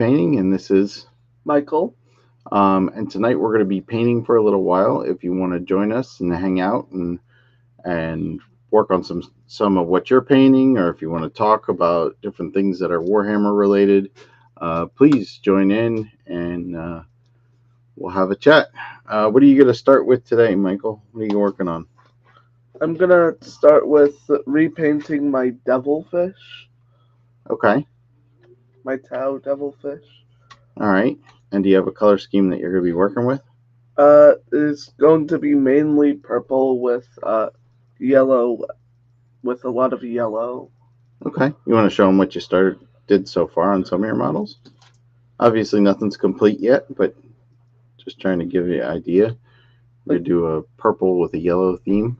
Painting, and this is Michael. and tonight we're going to be painting for a little while. If you want to join us and hang out and work on some of what you're painting, or if you want to talk about different things that are Warhammer related, please join in and we'll have a chat. What are you going to start with today, Michael? What are you working on? I'm gonna start with repainting my devilfish, Okay, my Tau devilfish. all right. And do you have a color scheme that you're going to be working with? It's going to be mainly purple with yellow, with a lot of yellow. Okay, you want to show them what you did so far on some of your models? Obviously, nothing's complete yet, but just trying to give you an idea. We Like do a purple with a yellow theme.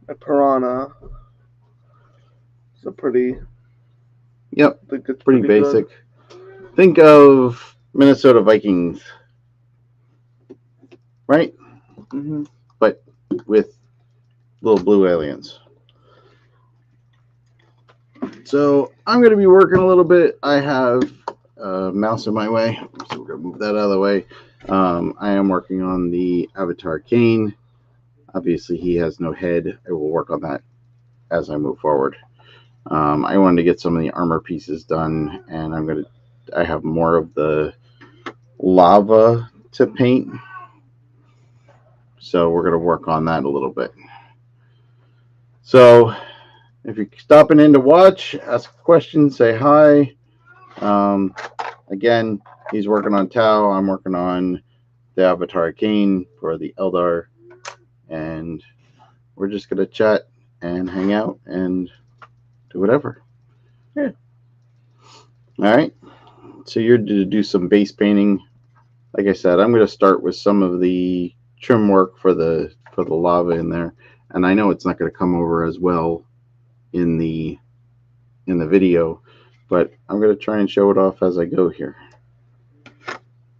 a piranha. It's a pretty. Yep, I think it's pretty pretty basic. good. Think of Minnesota Vikings, right? Hmm. But with little blue aliens. So I'm going to be working a little bit. I have a mouse in my way, so we're going to move that out of the way. I am working on the Avatar Kane. Obviously, he has no head. I will work on that as I move forward. I wanted to get some of the armor pieces done, and I have more of the lava to paint, so we're going to work on that a little bit. So if you're stopping in to watch, ask a question, say hi. Um, Again, he's working on Tau. I'm working on the Avatar Kane for the Eldar, and we're just going to chat and hang out and do whatever. Yeah. All right. So you're to do some base painting. Like I said, I'm going to start with some of the trim work for the lava in there, and I know it's not going to come over as well in the video, but I'm going to try and show it off as I go here.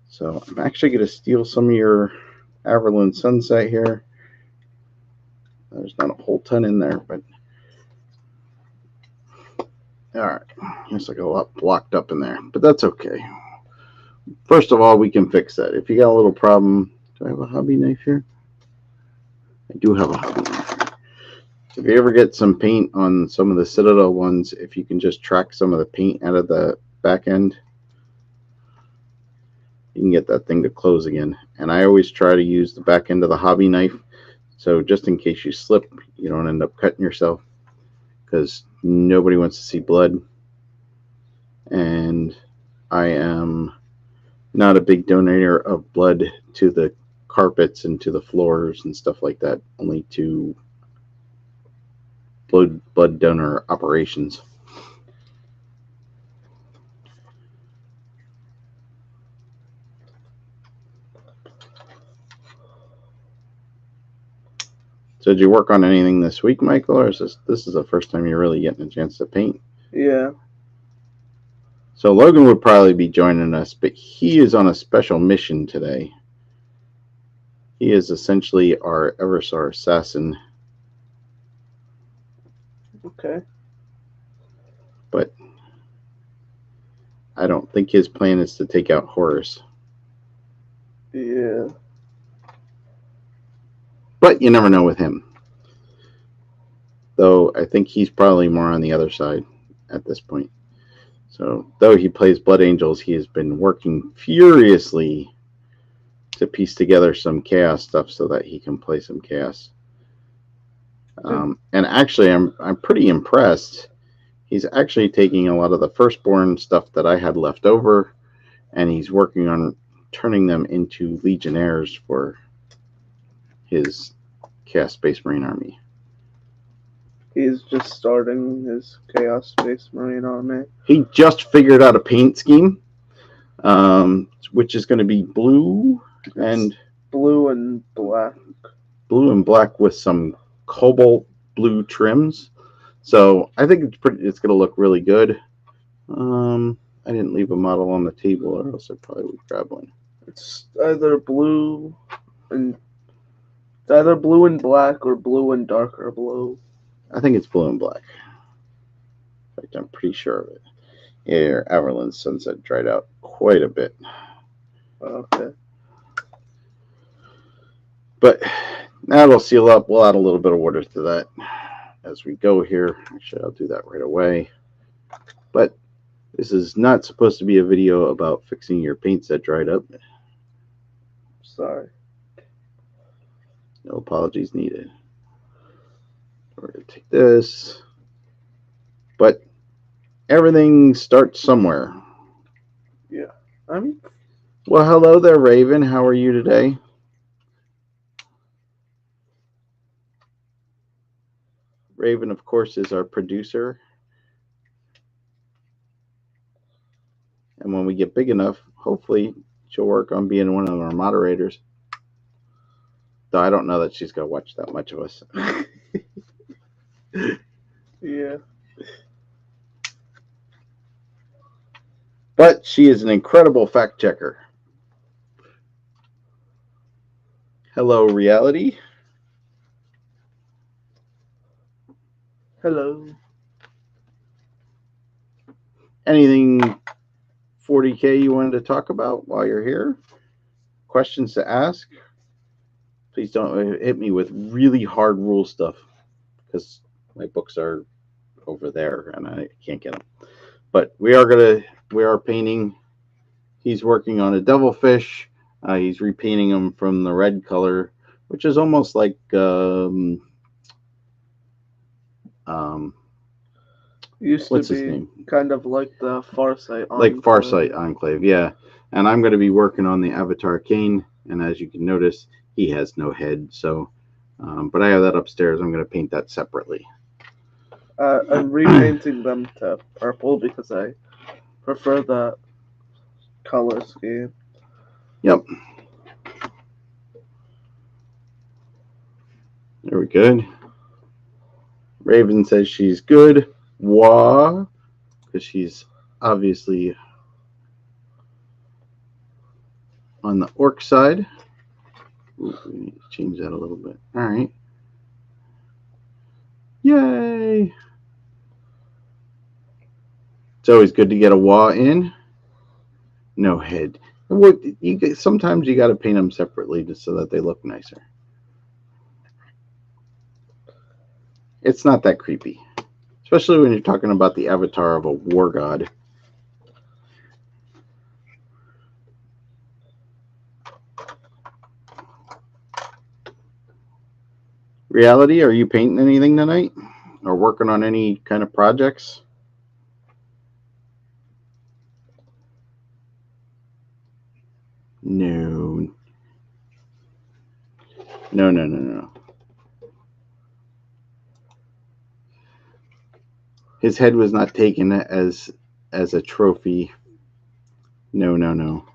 So I'm actually going to steal some of your Averland Sunset here. There's not a whole ton in there, but all right. There's like a lot blocked up in there, but that's okay. First of all, we can fix that. If you got a little problem, do I have a hobby knife here? I do have a hobby knife here. If you ever get some paint on some of the Citadel ones, if you can just track some of the paint out of the back end, you can get that thing to close again. And I always try to use the back end of the hobby knife, so just in case you slip, you don't end up cutting yourself, because nobody wants to see blood. And I am not a big donator of blood to the carpets and to the floors and stuff like that, only to blood donor operations. So did you work on anything this week, Michael, or is this is the first time you're really getting a chance to paint? Yeah. So Logan would probably be joining us, but he is on a special mission today. He is essentially our Eversar assassin, Okay. but I don't think his plan is to take out Horus. Yeah. But you never know with him. Though I think he's probably more on the other side at this point. So, though he plays Blood Angels, he has been working furiously to piece together some Chaos stuff so that he can play some Chaos. And actually, I'm pretty impressed. He's actually taking a lot of the Firstborn stuff that I had left over, and he's working on turning them into Legionnaires for his Chaos Space Marine army. He's just starting his Chaos Space Marine army. He just figured out a paint scheme, which is going to be blue and blue and black. Blue and black with some cobalt blue trims. So I think it's going to look really good. I didn't leave a model on the table, or else I probably would grab one. It's either blue and black or blue and darker blue. I think it's blue and black. In fact, I'm pretty sure of it. Yeah, Averland's sunset dried out quite a bit. Okay. But that'll seal up. We'll add a little bit of water to that as we go here. Actually, I'll do that right away. But this is not supposed to be a video about fixing your paints that dried up. Sorry. No apologies needed. We're going to take this. But everything starts somewhere. Yeah. I mean, Well, hello there, Raven. How are you today? Raven, of course, is our producer. And when we get big enough, hopefully she'll work on being one of our moderators. Though I don't know that she's going to watch that much of us. yeah. But she is an incredible fact checker. Hello, reality. Hello. Anything 40K you wanted to talk about while you're here? Questions to ask? Please don't hit me with really hard rule stuff because my books are over there and I can't get them. But we are painting. He's working on a devilfish. He's repainting them from the red color, which is almost like Used what's to his be name? kind of like the Farsight Enclave. Like Farsight Enclave, yeah. And I'm going to be working on the Avatar Cane, and as you can notice, he has no head. So, but I have that upstairs. I'm going to paint that separately. I'm repainting them to purple because I prefer the color scheme. Yep. There we go. Raven says she's good. Wah, because she's obviously on the orc side. Ooh, we need to change that a little bit. All right. Yay! It's always good to get a wah in. No head. Well, sometimes you got to paint them separately just so that they look nicer. It's not that creepy, especially when you're talking about the avatar of a war god. Reality, are you painting anything tonight or working on any kind of projects? No. No. His head was not taken as a trophy. No.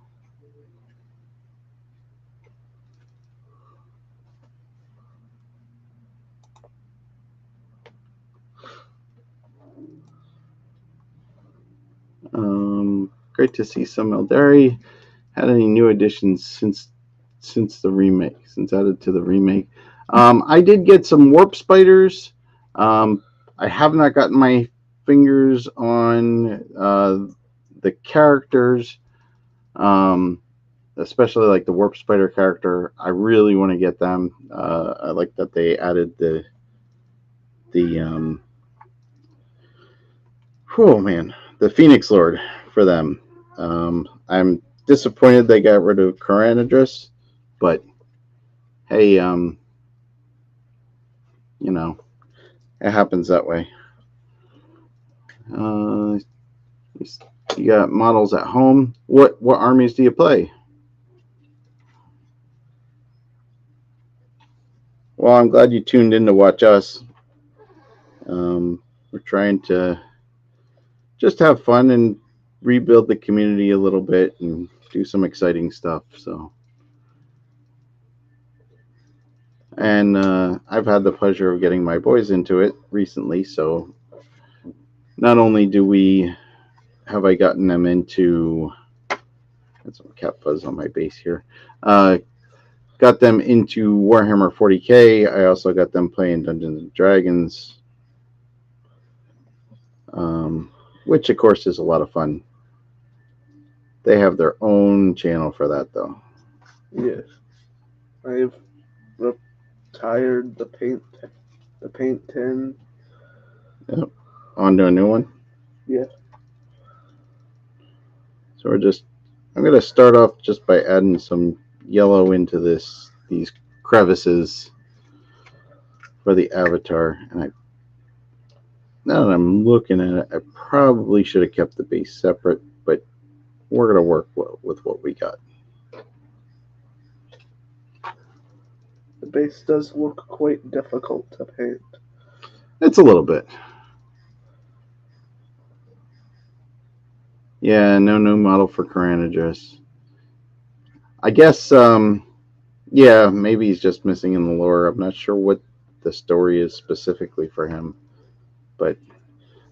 Great to see some Eldari. Had any new additions since the remake? Since added to the remake, I did get some warp spiders. I have not gotten my fingers on the characters, especially like the warp spider character. I really want to get them. I like that they added the Phoenix Lord for them. I'm disappointed they got rid of Coranidris, but hey, you know, it happens that way. You got models at home. What armies do you play? Well, I'm glad you tuned in to watch us. We're trying to just have fun and rebuild the community a little bit and do some exciting stuff. So, and I've had the pleasure of getting my boys into it recently. So, not only have I gotten them into, that's some cat fuzz on my base here. Got them into Warhammer 40K. I also got them playing Dungeons and Dragons. which of course is a lot of fun. They have their own channel for that though. Yes, I've retired the paint tin. Yep. On to a new one. Yeah. So I'm going to start off just by adding some yellow into these crevices for the avatar. And now that I'm looking at it, I probably should have kept the base separate, but we're going to work with what we got. The base does look quite difficult to paint. It's a little bit. Yeah, no new model for Caranidris. I guess, yeah, maybe he's just missing in the lore. I'm not sure what the story is specifically for him, but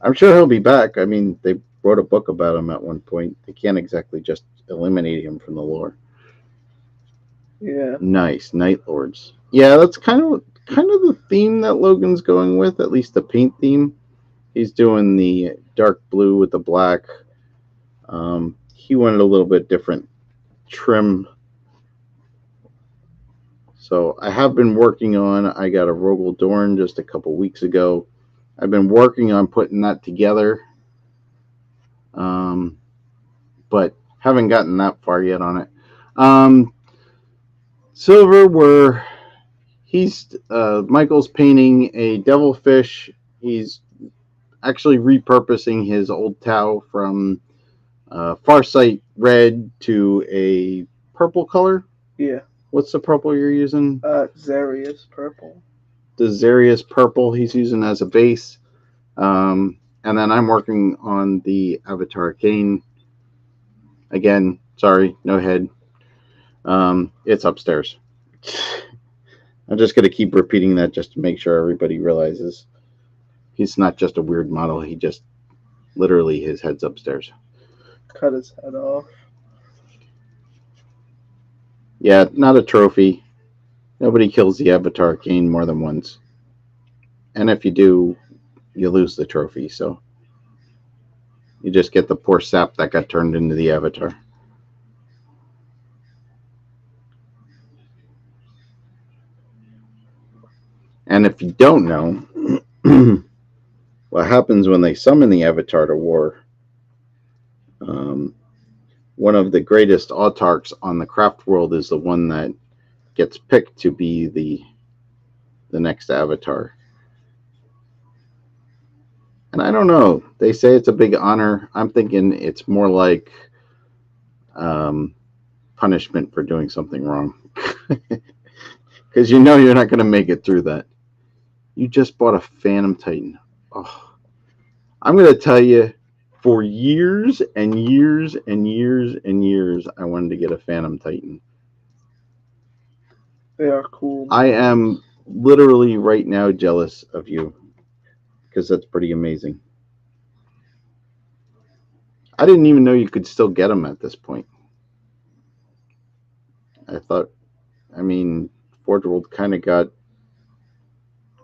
I'm sure he'll be back. I mean, they wrote a book about him at one point. They can't exactly just eliminate him from the lore. Yeah. Nice, Night Lords. Yeah, that's kind of the theme that Logan's going with, at least the paint theme. He's doing the dark blue with the black. He wanted a little bit different trim. So I have been working on, I got a Rogel Dorn just a couple weeks ago. I've been working on putting that together, but haven't gotten that far yet on it. Silver, where Michael's painting a devilfish. He's actually repurposing his old Tau from Farsight red to a purple color. Yeah. What's the purple you're using? Xarius purple. The Xarius purple he's using as a base. And then I'm working on the Avatar Cane. Again, sorry, no head. It's upstairs. I'm just going to keep repeating that just to make sure everybody realizes he's not just a weird model. He just literally, his head's upstairs. Cut his head off. Yeah, not a trophy. Nobody kills the Avatar Cane more than once. And if you do, you lose the trophy. So you just get the poor sap that got turned into the Avatar. And if you don't know, what happens when they summon the Avatar to war, one of the greatest autarchs on the craft world is the one that gets picked to be the next Avatar. And I don't know. They say it's a big honor. I'm thinking it's more like punishment for doing something wrong. Because you know you're not going to make it through that. You just bought a Phantom Titan. Oh, I'm going to tell you, for years and years and years and years, I wanted to get a Phantom Titan. They are cool. I am literally right now jealous of you because that's pretty amazing. I didn't even know you could still get them at this point. I thought, I mean, Forge World kind of got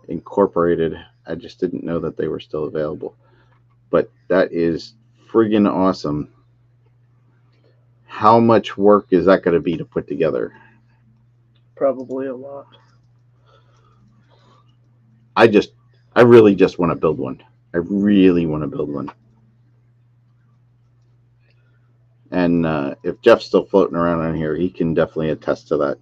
incorporated. I just didn't know that they were still available. But that is friggin' awesome. How much work is that going to be to put together? Probably a lot. I really just want to build one. I really want to build one. And if Jeff's still floating around on here, he can definitely attest to that.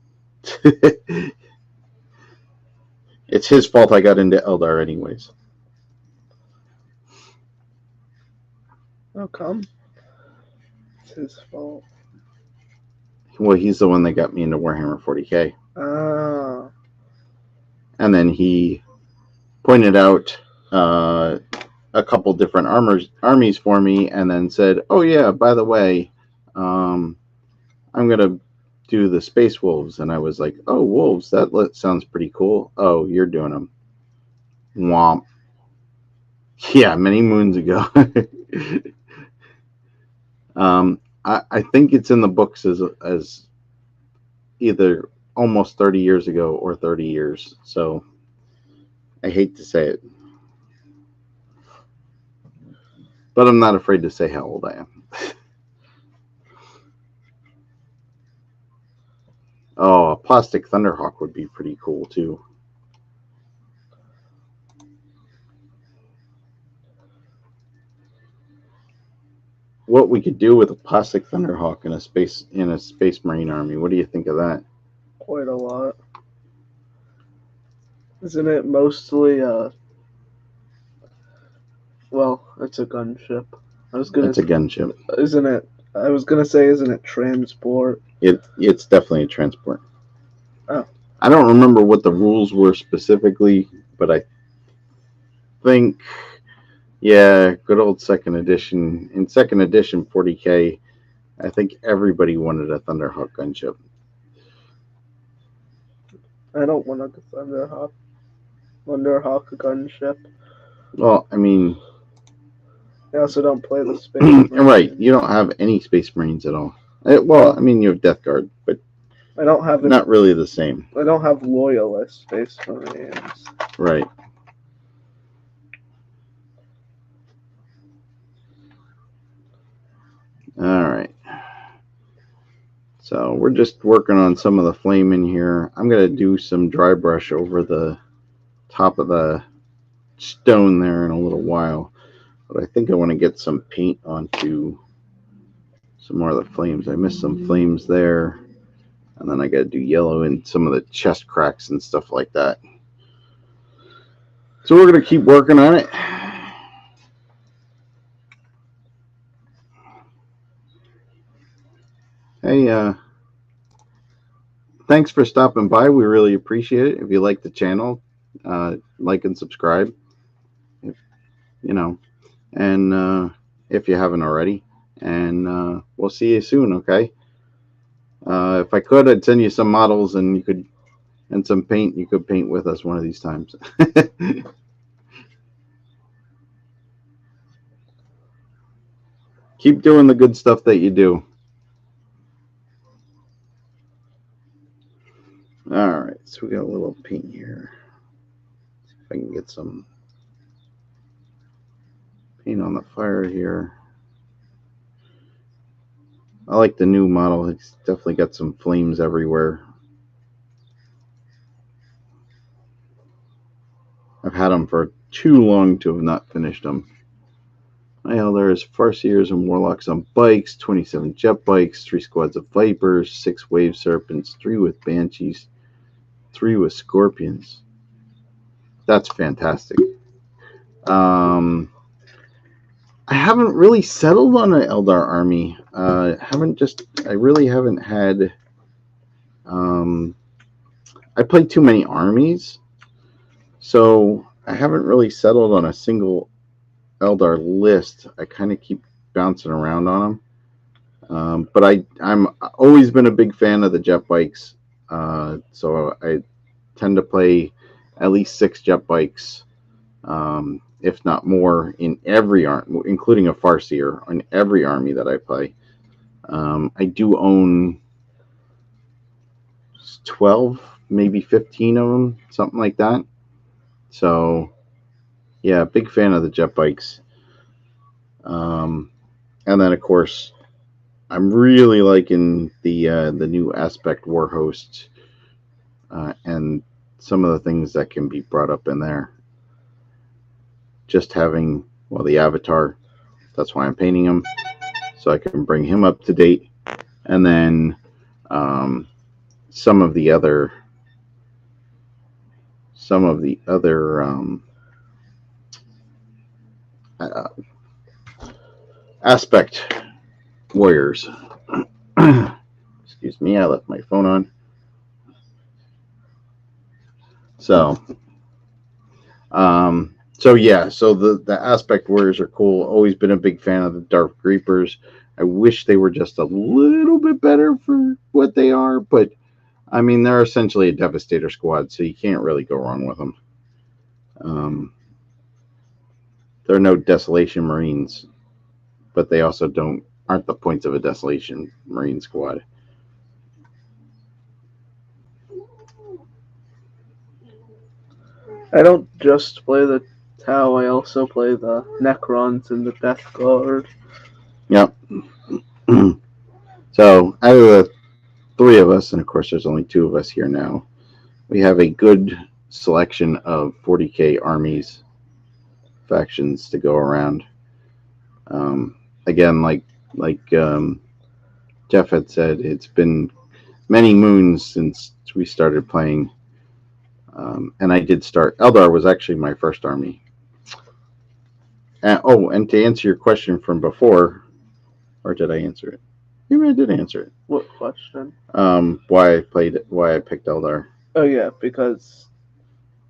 It's his fault I got into Eldar anyways. How come? It's his fault. Well, he's the one that got me into Warhammer 40k. Ah. And then he pointed out a couple different armies for me and then said, oh yeah, by the way, I'm going to do the Space Wolves. And I was like, oh, wolves, that sounds pretty cool. Oh, you're doing them. Womp. Yeah, many moons ago. I think it's in the books as either almost 30 years ago or 30 years. So I hate to say it. but I'm not afraid to say how old I am. Oh, a plastic Thunderhawk would be pretty cool too. What we could do with a plastic Thunderhawk in a space marine army? What do you think of that? Quite a lot. Isn't it mostly well, it's a gunship. It's a gunship. Isn't it? I was gonna say, isn't it transport? It's definitely a transport. Oh. I don't remember what the rules were specifically, but I think, yeah, good old second edition. In second edition 40K, I think everybody wanted a Thunderhawk gunship. I don't want a Thunderhawk gunship. Well, I mean, I also don't play the Space Marines. Right, you don't have any Space Marines at all. Well, I mean, you have Death Guard, but I don't have not really the same. I don't have Loyalist Space Marines. Right. All right. So we're just working on some of the flame in here. I'm going to do some dry brush over the top of the stone there in a little while. But I think I want to get some paint onto some more of the flames. I missed some flames there. And then I got to do yellow in some of the chest cracks and stuff like that. So we're going to keep working on it. Hey, thanks for stopping by. We really appreciate it. If you like the channel, like and subscribe. And if you haven't already. And we'll see you soon, okay? If I could, I'd send you some models and some paint. You could paint with us one of these times. Keep doing the good stuff that you do. All right, so we got a little paint here. See if I can get some paint on the fire here. I like the new model. It's definitely got some flames everywhere. I've had them for too long to have not finished them. There's Farseers and Warlocks on bikes, 27 jet bikes, 3 squads of Vipers, 6 Wave Serpents, 3 with Banshees, 3 with Scorpions. That's fantastic. I haven't really settled on an Eldar army. I really haven't had. I play too many armies, so I haven't really settled on a single Eldar list. I kind of keep bouncing around on them. But I'm always been a big fan of the jet bikes. So I tend to play at least 6 jet bikes, if not more, in every army, including a Farseer, in every army that I play. I do own 12, maybe 15 of them, something like that. So, yeah, big fan of the jet bikes. And then, of course, I'm really liking the new Aspect War Host and some of the things that can be brought up in there. Just having, well, the Avatar, that's why I'm painting him, so I can bring him up to date. And then some of the other Aspect Warriors. Excuse me, I left my phone on. So yeah, so the Aspect Warriors are cool. Always been a big fan of the Dark Reapers. I wish they were just a little bit better for what they are, but I mean, they're essentially a Devastator squad, so you can't really go wrong with them. They're no Desolation Marines, but they also aren't the points of a Desolation Marine squad. I don't just play the Tau, I also play the Necrons and the Death Guard. Yep. So out of the three of us, and of course there's only two of us here now, we have a good selection of 40k armies, factions to go around. Again, like Jeff had said, it's been many moons since we started playing. And I did start. Eldar was actually my first army. And to answer your question from before, or did I answer it? Maybe I did answer it. What question? Why I picked Eldar. Oh yeah, because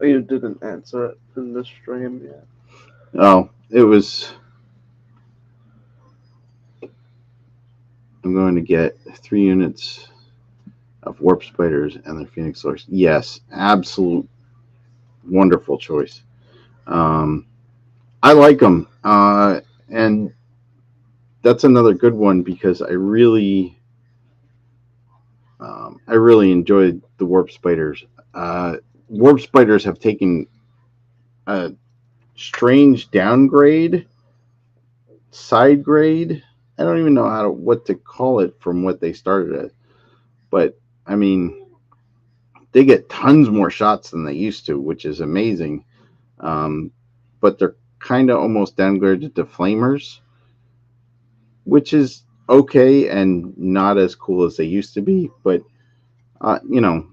you didn't answer it in the stream yet. Oh, it was. I'm going to get 3 units of warp spiders and their phoenix lords. Yes, absolute wonderful choice. I like them, and that's another good one because I really enjoyed the warp spiders. Warp spiders have taken a strange downgrade, side grade. I don't even know what to call it from what they started at, but I mean, they get tons more shots than they used to, which is amazing. But they're kind of almost downgraded to flamers, which is okay and not as cool as they used to be. But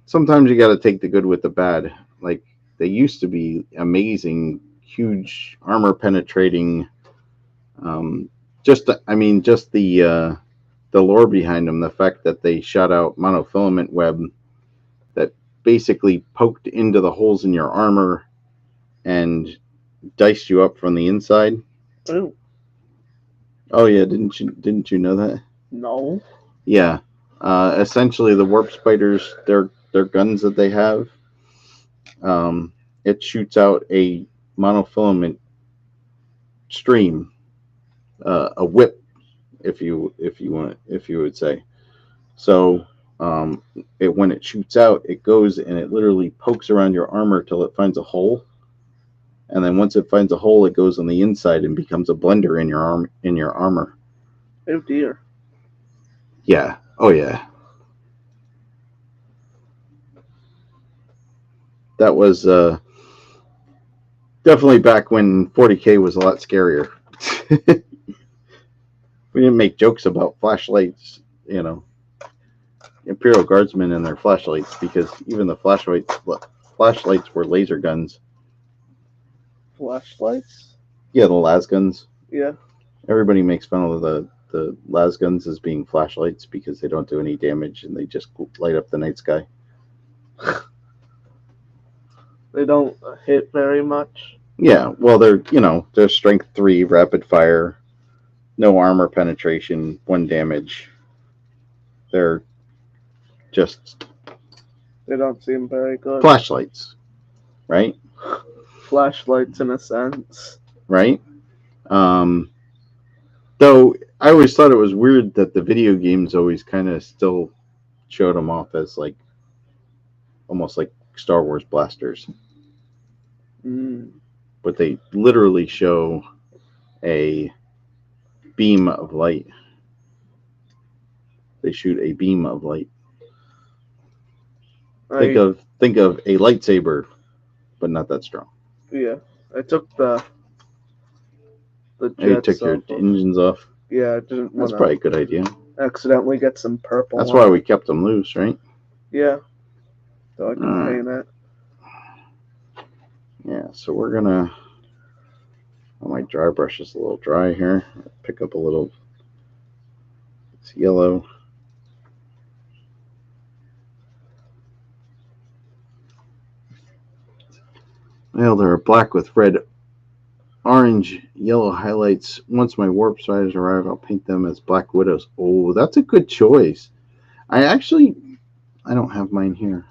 sometimes you got to take the good with the bad. Like they used to be amazing, huge armor penetrating. Just the lore behind them, the fact that they shot out monofilament web that basically poked into the holes in your armor and diced you up from the inside. Oh yeah, didn't you know that? No. Yeah. Essentially the warp spiders, their guns that they have, it shoots out a monofilament stream, a whip, if you would say. So when it shoots out, it goes and it literally pokes around your armor till it finds a hole, and then once it finds a hole, it goes on the inside and becomes a blender in your armor. Oh dear. Yeah. Oh yeah. That was definitely back when 40k was a lot scarier. We didn't make jokes about flashlights, Imperial Guardsmen and their flashlights, because even the flashlights were laser guns. Flashlights? Yeah, the las guns. Yeah. Everybody makes fun of the las guns as being flashlights because they don't do any damage and they just light up the night sky. They don't hit very much. Yeah, well, they're strength 3, rapid fire, no armor penetration, 1 damage. They're just. They don't seem very good. Flashlights, right? Flashlights in a sense. Right? Though I always thought it was weird that the video games always kind of still showed them off as like almost like Star Wars blasters. But they literally show a beam of light. They shoot a beam of light. Think of a lightsaber, but not that strong. Yeah, I took the You took your engines off? Yeah, I didn't want to. That's probably a good idea. Accidentally get some purple. That's why we kept them loose, right? Yeah. So I can paint it. Yeah, so we're gonna. Oh, my dry brush is a little dry here. Pick up a little. It's yellow. Well, they're black with red, orange, yellow highlights. Once my warp spiders arrive, I'll paint them as black widows. Oh, that's a good choice. I don't have mine here.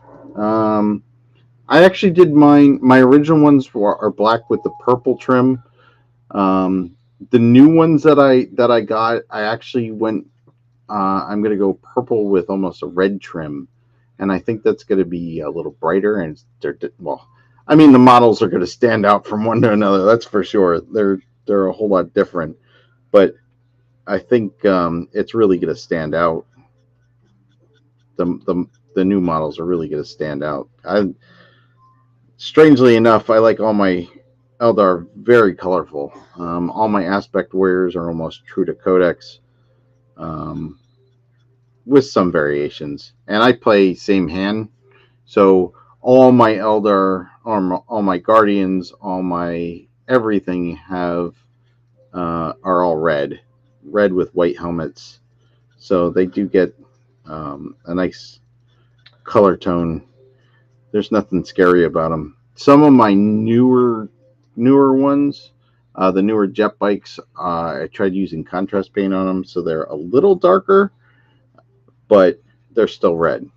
I actually did mine. My original ones are black with the purple trim. The new ones that I got, I actually went. I'm gonna go purple with almost a red trim, and I think that's gonna be a little brighter. And I mean, the models are going to stand out from one to another. That's for sure. They're a whole lot different, but I think it's really going to stand out. The new models are really going to stand out. Strangely enough, I like all my Eldar very colorful. All my aspect warriors are almost true to Codex, um, with some variations. And I play same hand, so all my Eldar, all my Guardians, all my everything are all red with white helmets. So they do get a nice color tone. There's nothing scary about them. Some of my newer ones, the newer jet bikes, I tried using contrast paint on them, so they're a little darker, but they're still red.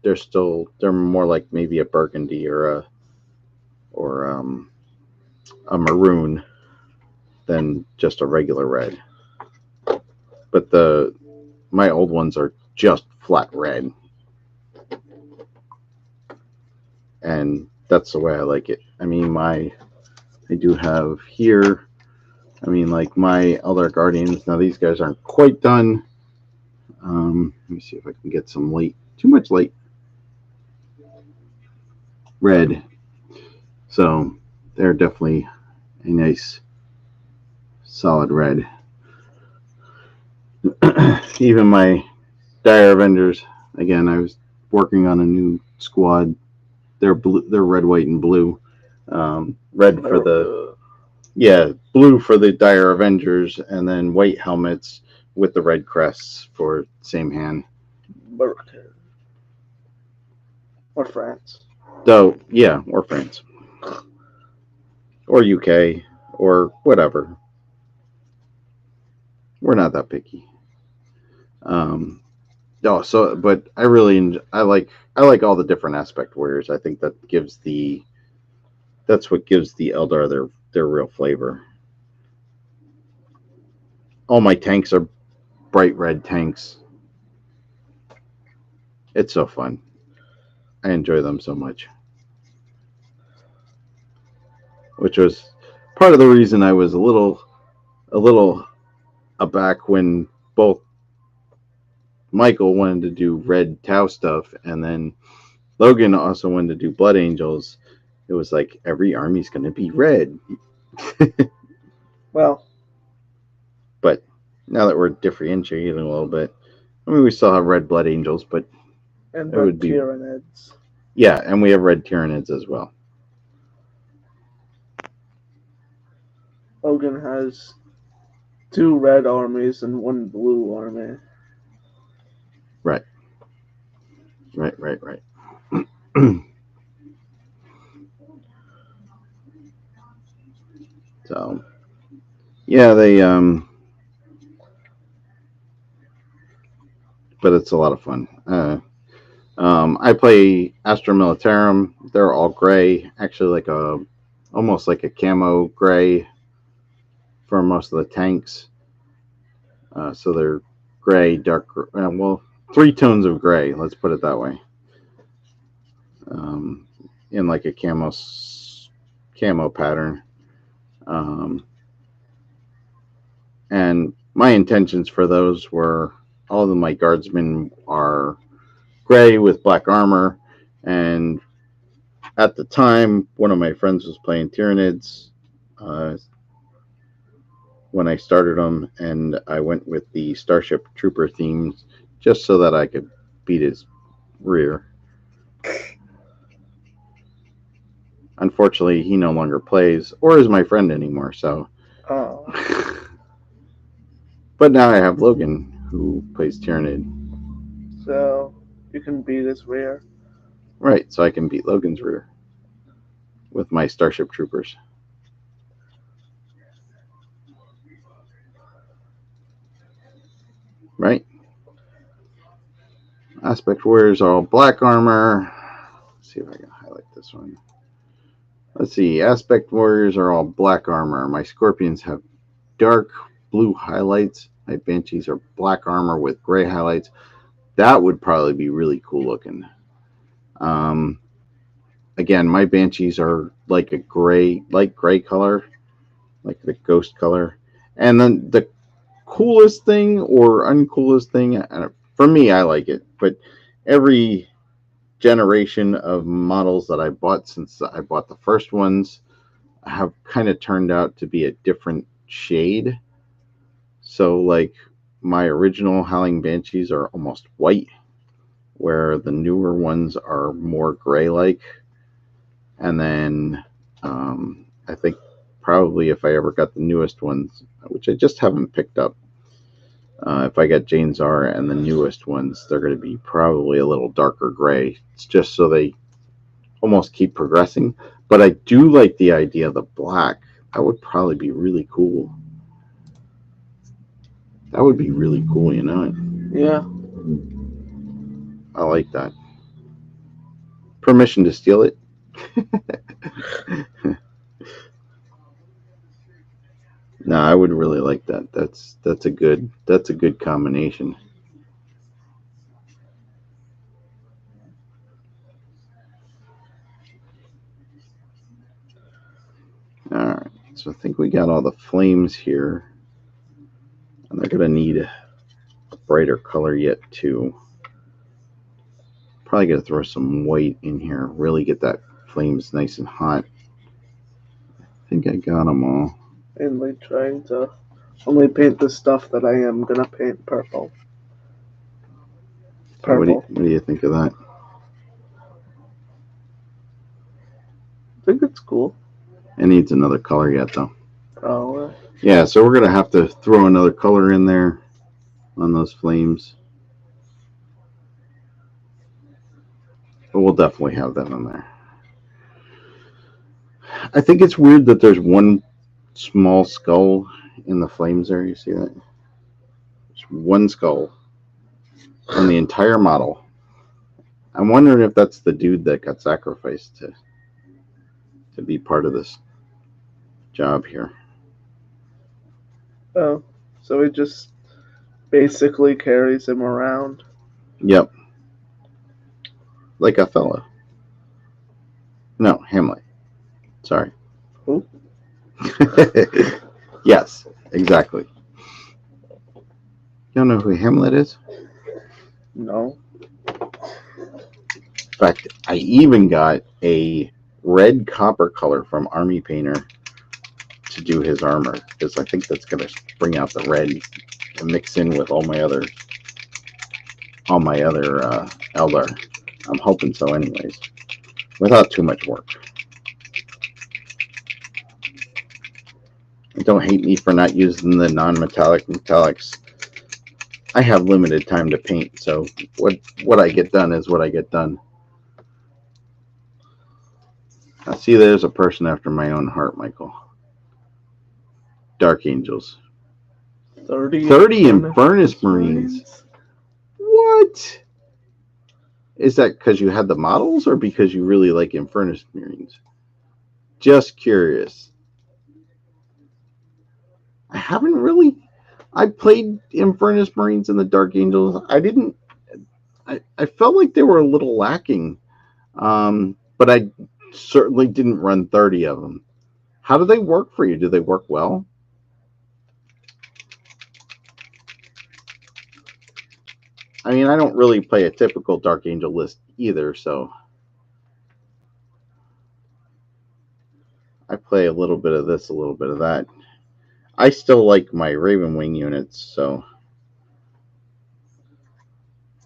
They're more like maybe a burgundy or a maroon than just a regular red. But the my old ones are just flat red, and that's the way I like it. I mean, I do have here. I mean, like my other Guardians. Now these guys aren't quite done. Let me see if I can get some light. Too much light. Red. So they're definitely a nice solid red. Even my Dire Avengers. Again, I was working on a new squad. They're blue. They're red, white, and blue. Red for the blue for the Dire Avengers, and then white helmets with the red crests for same hand. America. Or France. Though, yeah, or France, or UK, or whatever. We're not that picky. Um, no, so but I like all the different aspect warriors. I think that's what gives the Eldar their real flavor. All my tanks are bright red tanks. It's so fun. I enjoy them so much. Which was part of the reason I was a little aback when both Michael wanted to do red Tau stuff and then Logan also wanted to do Blood Angels. It was like every army's going to be red. Well, but now that we're differentiating a little bit, I mean, we still have red Blood Angels, but and it would be Tyranids. Yeah, and we have red Tyranids as well. Logan has 2 red armies and 1 blue army. Right. So, yeah, but it's a lot of fun. I play Astra Militarum. They're all gray, actually, almost like a camo gray for most of the tanks. So they're gray, dark, well, 3 tones of gray. Let's put it that way. In like a camo pattern. And my intentions for those were all of my guardsmen are gray with black armor, and at the time, one of my friends was playing Tyranids when I started them, and I went with the Starship Trooper themes just so that I could beat his rear. Unfortunately, he no longer plays or is my friend anymore, so. Oh. But now I have Logan, who plays Tyranid. So, you can beat his rear. Right, so I can beat Logan's rear with my Starship Troopers. Right? Aspect Warriors are all black armor. Let's see if I can highlight this one. Let's see. Aspect Warriors are all black armor. My Scorpions have dark blue highlights. My Banshees are black armor with gray highlights. That would probably be really cool looking. again, my Banshees are like a gray, light gray color, like the ghost color. And then the coolest thing or uncoolest thing, for me, I like it, but every generation of models that I bought since I bought the first ones have kind of turned out to be a different shade. So, like, my original Howling Banshees are almost white, where the newer ones are more gray like. And then I think probably if I ever got the newest ones, which I just haven't picked up, if I got Jane Zara and the newest ones, they're going to be probably a little darker gray. It's just so they almost keep progressing. But I do like the idea of the black. That would probably be really cool. That would be really cool, you know? Yeah. I like that. Permission to steal it? No, I would really like that. That's a good combination. All right, so I think we got all the flames here, and they're gonna need a brighter color yet too. Probably gonna throw some white in here, really get that flames nice and hot. I think I got them all. Mainly trying to only paint the stuff that I am gonna paint purple. Purple. What do you think of that? I think it's cool. It needs another color yet though. Oh. Yeah, so we're gonna have to throw another color in there on those flames. But we'll definitely have that on there. I think it's weird that there's one small skull in the flames there. You see that? There's one skull on the entire model. I'm wondering if that's the dude that got sacrificed to be part of this job here. Oh. So he just basically carries him around. Yep. Like Othello. No, Hamlet. Sorry. Who? Yes, exactly. You don't know who Hamlet is? No. In fact, I even got a red copper color from Army Painter to do his armor, because I think that's going to bring out the red and mix in with all my other Eldar. I'm hoping so anyways, without too much work. Don't hate me for not using the non-metallic metallics. I have limited time to paint, so what I get done is what I get done. I see there's a person after my own heart, Michael. Dark Angels. 30 Infernus Marines. What? Is that because you had the models or because you really like Infernus Marines? Just curious. I haven't really. I played Infernus Marines and the Dark Angels. I felt like they were a little lacking. But I certainly didn't run 30 of them. How do they work for you? Do they work well? I mean, I don't really play a typical Dark Angel list either, so I play a little bit of this, a little bit of that. I still like my Raven Wing units, so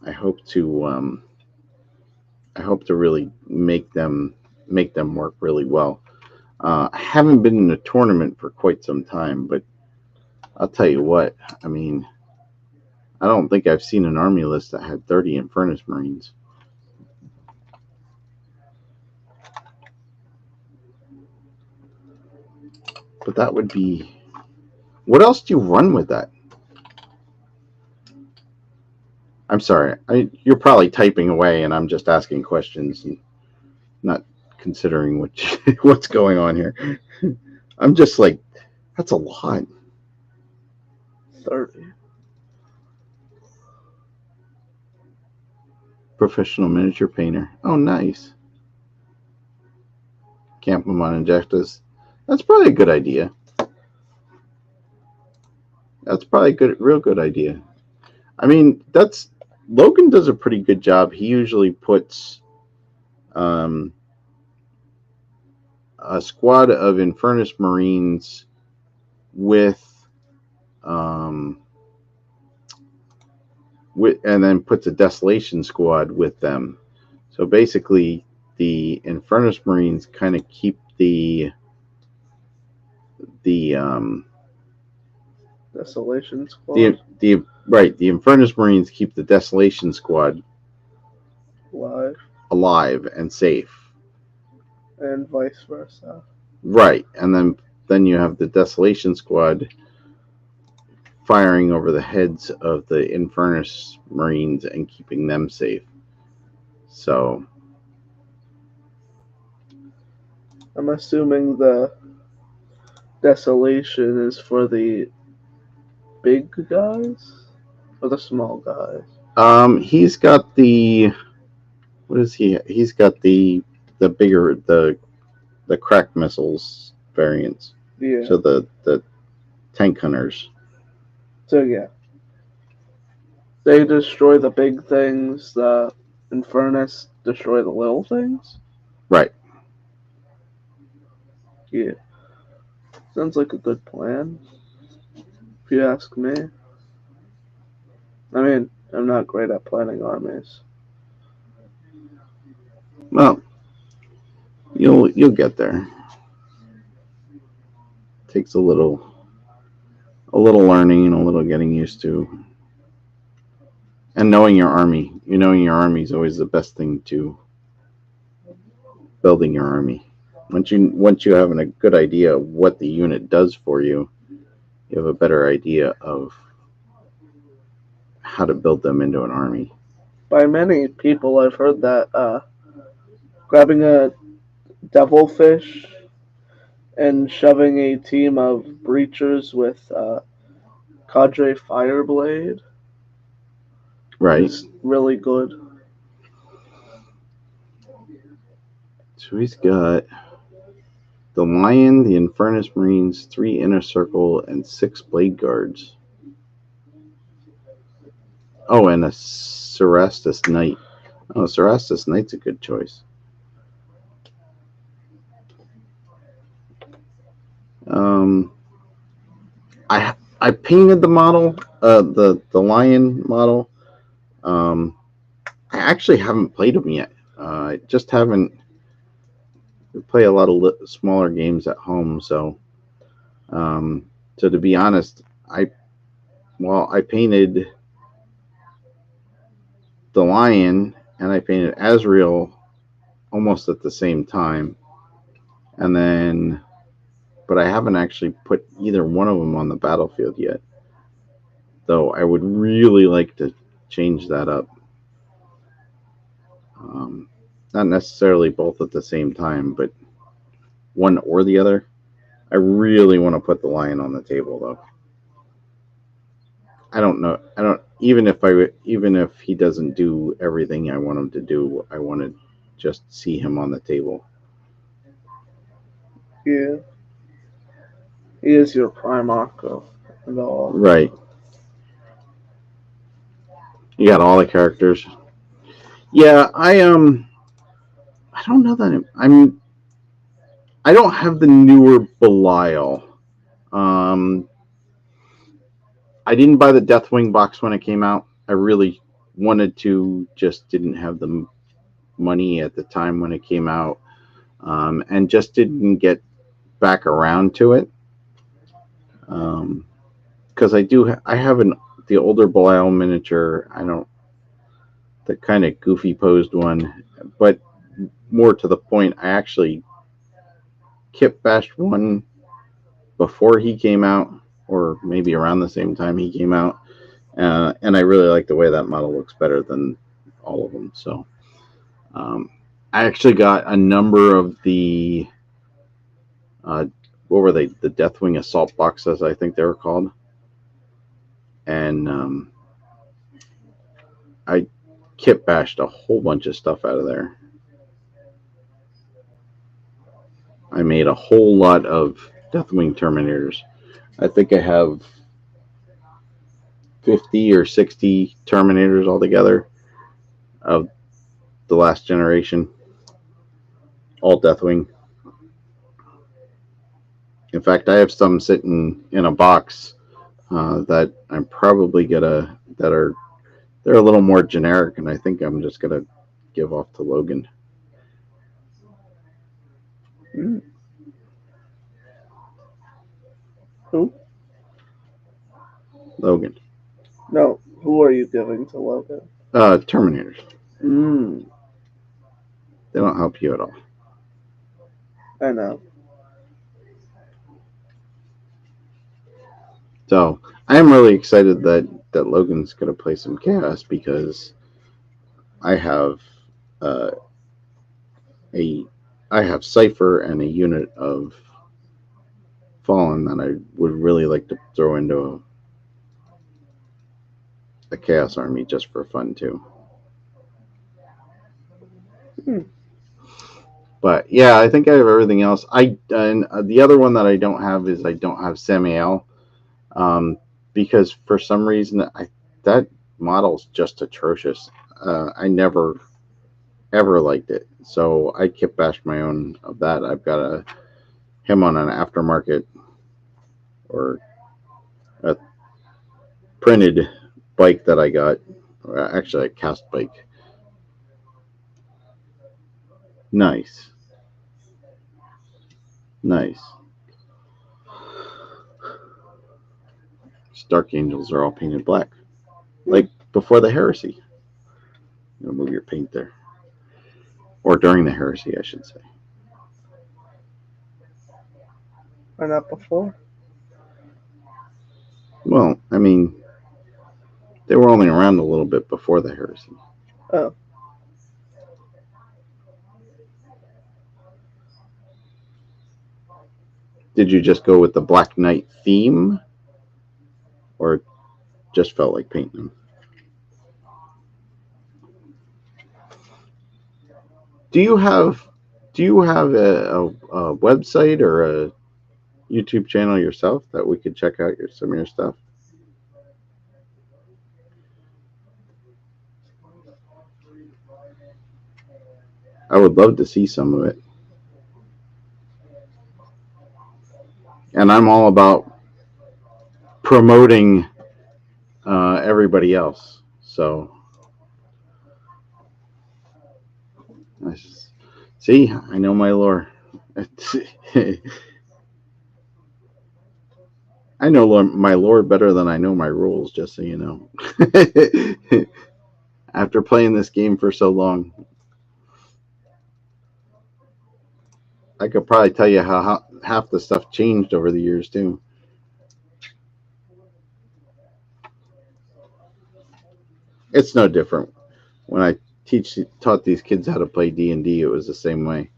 I hope to really make them work really well. I haven't been in a tournament for quite some time, but I'll tell you what, I mean, I don't think I've seen an army list that had 30 Infernus Marines. But that would be... What else do you run with that? I'm sorry. You're probably typing away, and I'm just asking questions and not considering what's going on here. I'm just like, that's a lot. 30. Professional miniature painter. Oh, nice. camp them on Injectus. That's probably a good idea. That's probably a real good idea. I mean, Logan does a pretty good job. He usually puts a squad of Infernus Marines with and then puts a Desolation squad with them. So basically, the Infernus Marines kind of keep the Desolation squad. The Infernus Marines keep the Desolation squad alive and safe, and vice versa. Right, and then you have the Desolation squad firing over the heads of the Infernus Marines and keeping them safe. So I'm assuming the Desolation is for the big guys or the small guys? He's got the what is he? He's got the bigger the crack missiles variants. Yeah. So the tank hunters. So yeah, they destroy the big things. The Infernus destroy the little things. Right. Yeah. Sounds like a good plan, if you ask me. I mean, I'm not great at planning armies. Well, you'll get there. Takes a little learning and a little getting used to, and knowing your army. Knowing your army is always the best thing to building your army. Once you have a good idea of what the unit does for you, you have a better idea of how to build them into an army. By many people, I've heard that grabbing a devilfish and shoving a team of breachers with Cadre Fireblade is really good. So he's got the Lion, the Infernus Marines, 3 Inner Circle, and 6 Blade Guards. Oh, and a Cerastus Knight. Oh, Cerastus Knight's a good choice. I painted the model, the Lion model. I actually haven't played them yet. I just haven't. We play a lot of smaller games at home, so to be honest, I painted the Lion and I painted Azrael almost at the same time, and then but I haven't actually put either one of them on the battlefield yet. Though I would really like to change that up. Not necessarily both at the same time, but one or the other. I really want to put the Lion on the table, though. I don't know. Even if he doesn't do everything I want him to do, I want to just see him on the table. Yeah. He is your Primarch and all. Right. You got all the characters. Yeah, I don't know that I don't have the newer Belial. I didn't buy the Deathwing box when it came out. I really wanted to, just didn't have the money at the time when it came out, and just didn't get back around to it. Because I have the older Belial miniature. The kind of goofy posed one, but more to the point, I actually kit bashed one before he came out, or maybe around the same time he came out, and I really like the way that model looks better than all of them. So I actually got a number of the what were they, the Deathwing assault boxes, I think they were called, and I kit bashed a whole bunch of stuff out of there. I made a whole lot of Deathwing Terminators. I think I have 50 or 60 Terminators altogether of the last generation, all Deathwing. In fact, I have some sitting in a box that I'm probably gonna they're a little more generic, and I think I'm just gonna give off to Logan. Who? Logan. No, who are you giving to Logan? Terminators. Mm, They don't help you at all. I know. So I am really excited that Logan's gonna play some Chaos because I have uh, a I have Cipher and a unit of Fallen that I would really like to throw into a Chaos army just for fun too. Hmm. But yeah, I think I have everything else. And the other one that I don't have is I don't have Samael, because for some reason that model's just atrocious. I never ever liked it, so I kept bash my own of that. I've got him on an aftermarket or a printed bike that I got, or actually a cast bike. Nice, nice. Dark Angels are all painted black, like before the Heresy. You'll move your paint there, or during the Heresy, I should say. Or not before? Well, I mean, they were only around a little bit before the Heresy. Oh. Did you just go with the Black Knight theme, or just felt like painting them? Do you have a website or a YouTube channel yourself that we could check out some of your stuff? I would love to see some of it. And I'm all about promoting everybody else. So, see, I know my lore. I know my lore better than I know my rules, just so you know. After playing this game for so long, I could probably tell you how half the stuff changed over the years, too. It's no different. When I taught these kids how to play D&D, it was the same way.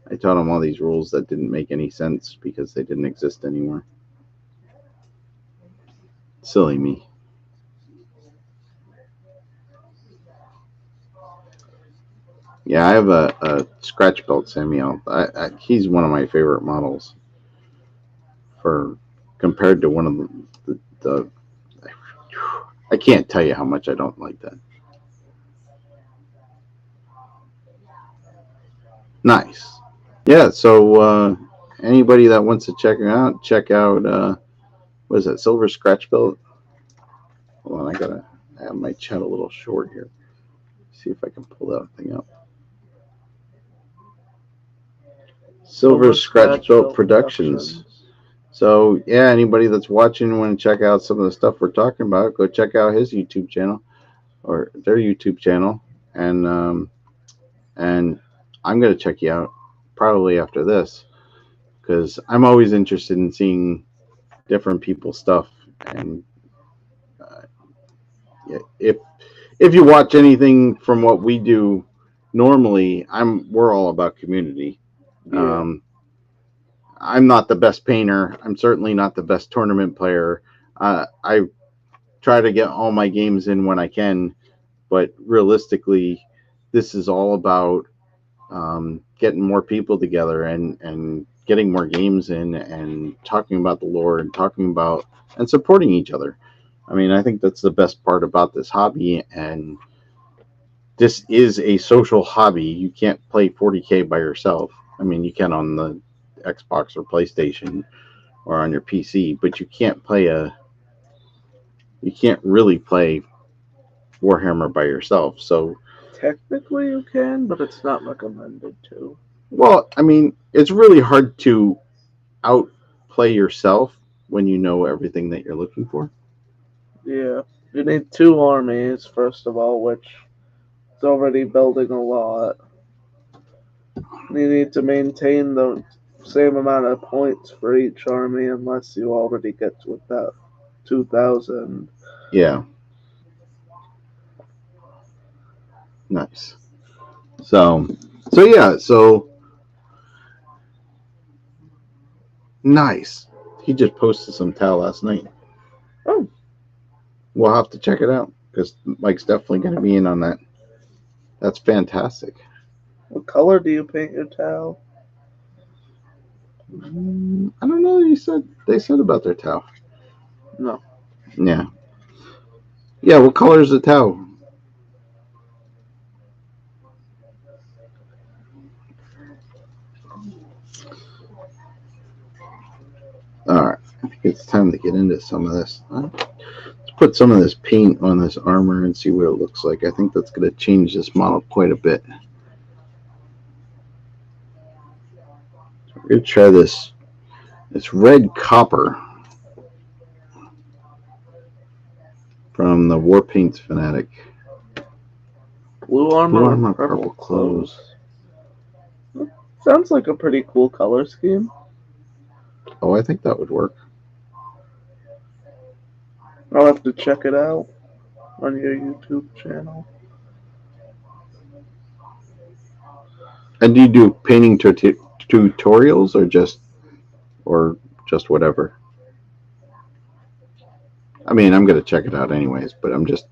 I taught them all these rules that didn't make any sense because they didn't exist anymore. Silly me. Yeah, I have a scratch belt Samuel. He's one of my favorite models. For compared to one of the I can't tell you how much I don't like that. Nice. Yeah. So anybody that wants to check out what is that, Silver Scratch Belt? Hold on, I have my chat a little short here. See if I can pull that thing up. Silver Scratch Belt Productions. So yeah, anybody that's watching want to check out some of the stuff we're talking about, go check out his YouTube channel or their YouTube channel, and I'm gonna check you out probably after this because I'm always interested in seeing different people's stuff. And if you watch anything from what we do normally, we're all about community. Yeah. I'm not the best painter. I'm certainly not the best tournament player. I try to get all my games in when I can, but realistically, this is all about getting more people together and getting more games in and talking about the lore and talking about and supporting each other. I mean, I think that's the best part about this hobby, and this is a social hobby. You can't play 40K by yourself. I mean, you can on the Xbox or PlayStation or on your PC, but you can't really play Warhammer by yourself. So, Technically, you can, but it's not recommended to. well, I mean, it's really hard to outplay yourself when you know everything that you're looking for. Yeah. You need 2 armies, first of all, which is already building a lot. You need to maintain the same amount of points for each army unless you already get to about 2,000. Yeah, nice. So, so nice. He just posted some towel last night. Oh, We'll have to check it out because Mike's definitely going to be in on that. That's fantastic. what color do you paint your towel? I don't know. They said about their towel. No. Yeah, yeah. What color is the towel? All right. I think it's time to get into some of this. Let's put some of this paint on this armor and see what it looks like. I think that's going to change this model quite a bit. We're going to try this. It's red copper from the War Paints Fanatic. Blue armor, Blue armor, purple purple clothes. Sounds like a pretty cool color scheme. Oh, I think that would work. I'll have to check it out on your YouTube channel. And do you do painting tutorials or just whatever? I mean, I'm gonna check it out anyways, but I'm just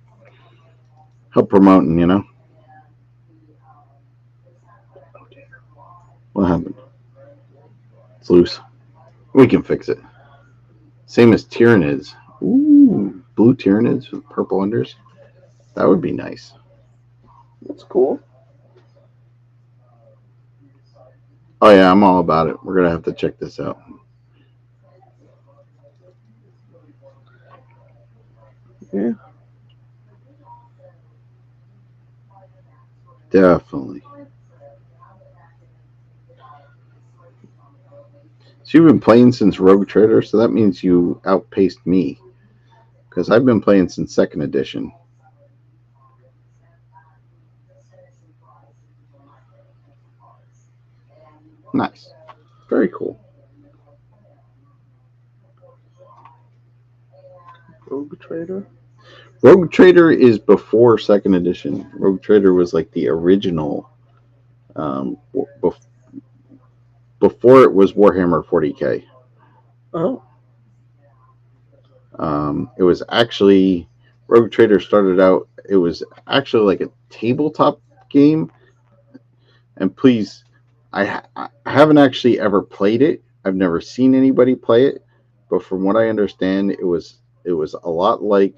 help promoting, you know. What happened? It's loose. We can fix it. Same as Tyranids. Ooh, blue Tyranids with purple unders. That would be nice. That's cool. Oh yeah, I'm all about it. We're gonna have to check this out. Yeah. Definitely. So you've been playing since Rogue Trader, so that means you outpaced me. Because I've been playing since second edition. Nice. Very cool. Rogue Trader. Rogue Trader is before second edition. Rogue Trader was like the original um, before it was Warhammer 40K. Oh. It was actually Rogue Trader started out. It was actually like a tabletop game. And please, I haven't actually ever played it. I've never seen anybody play it, but from what I understand, it was a lot like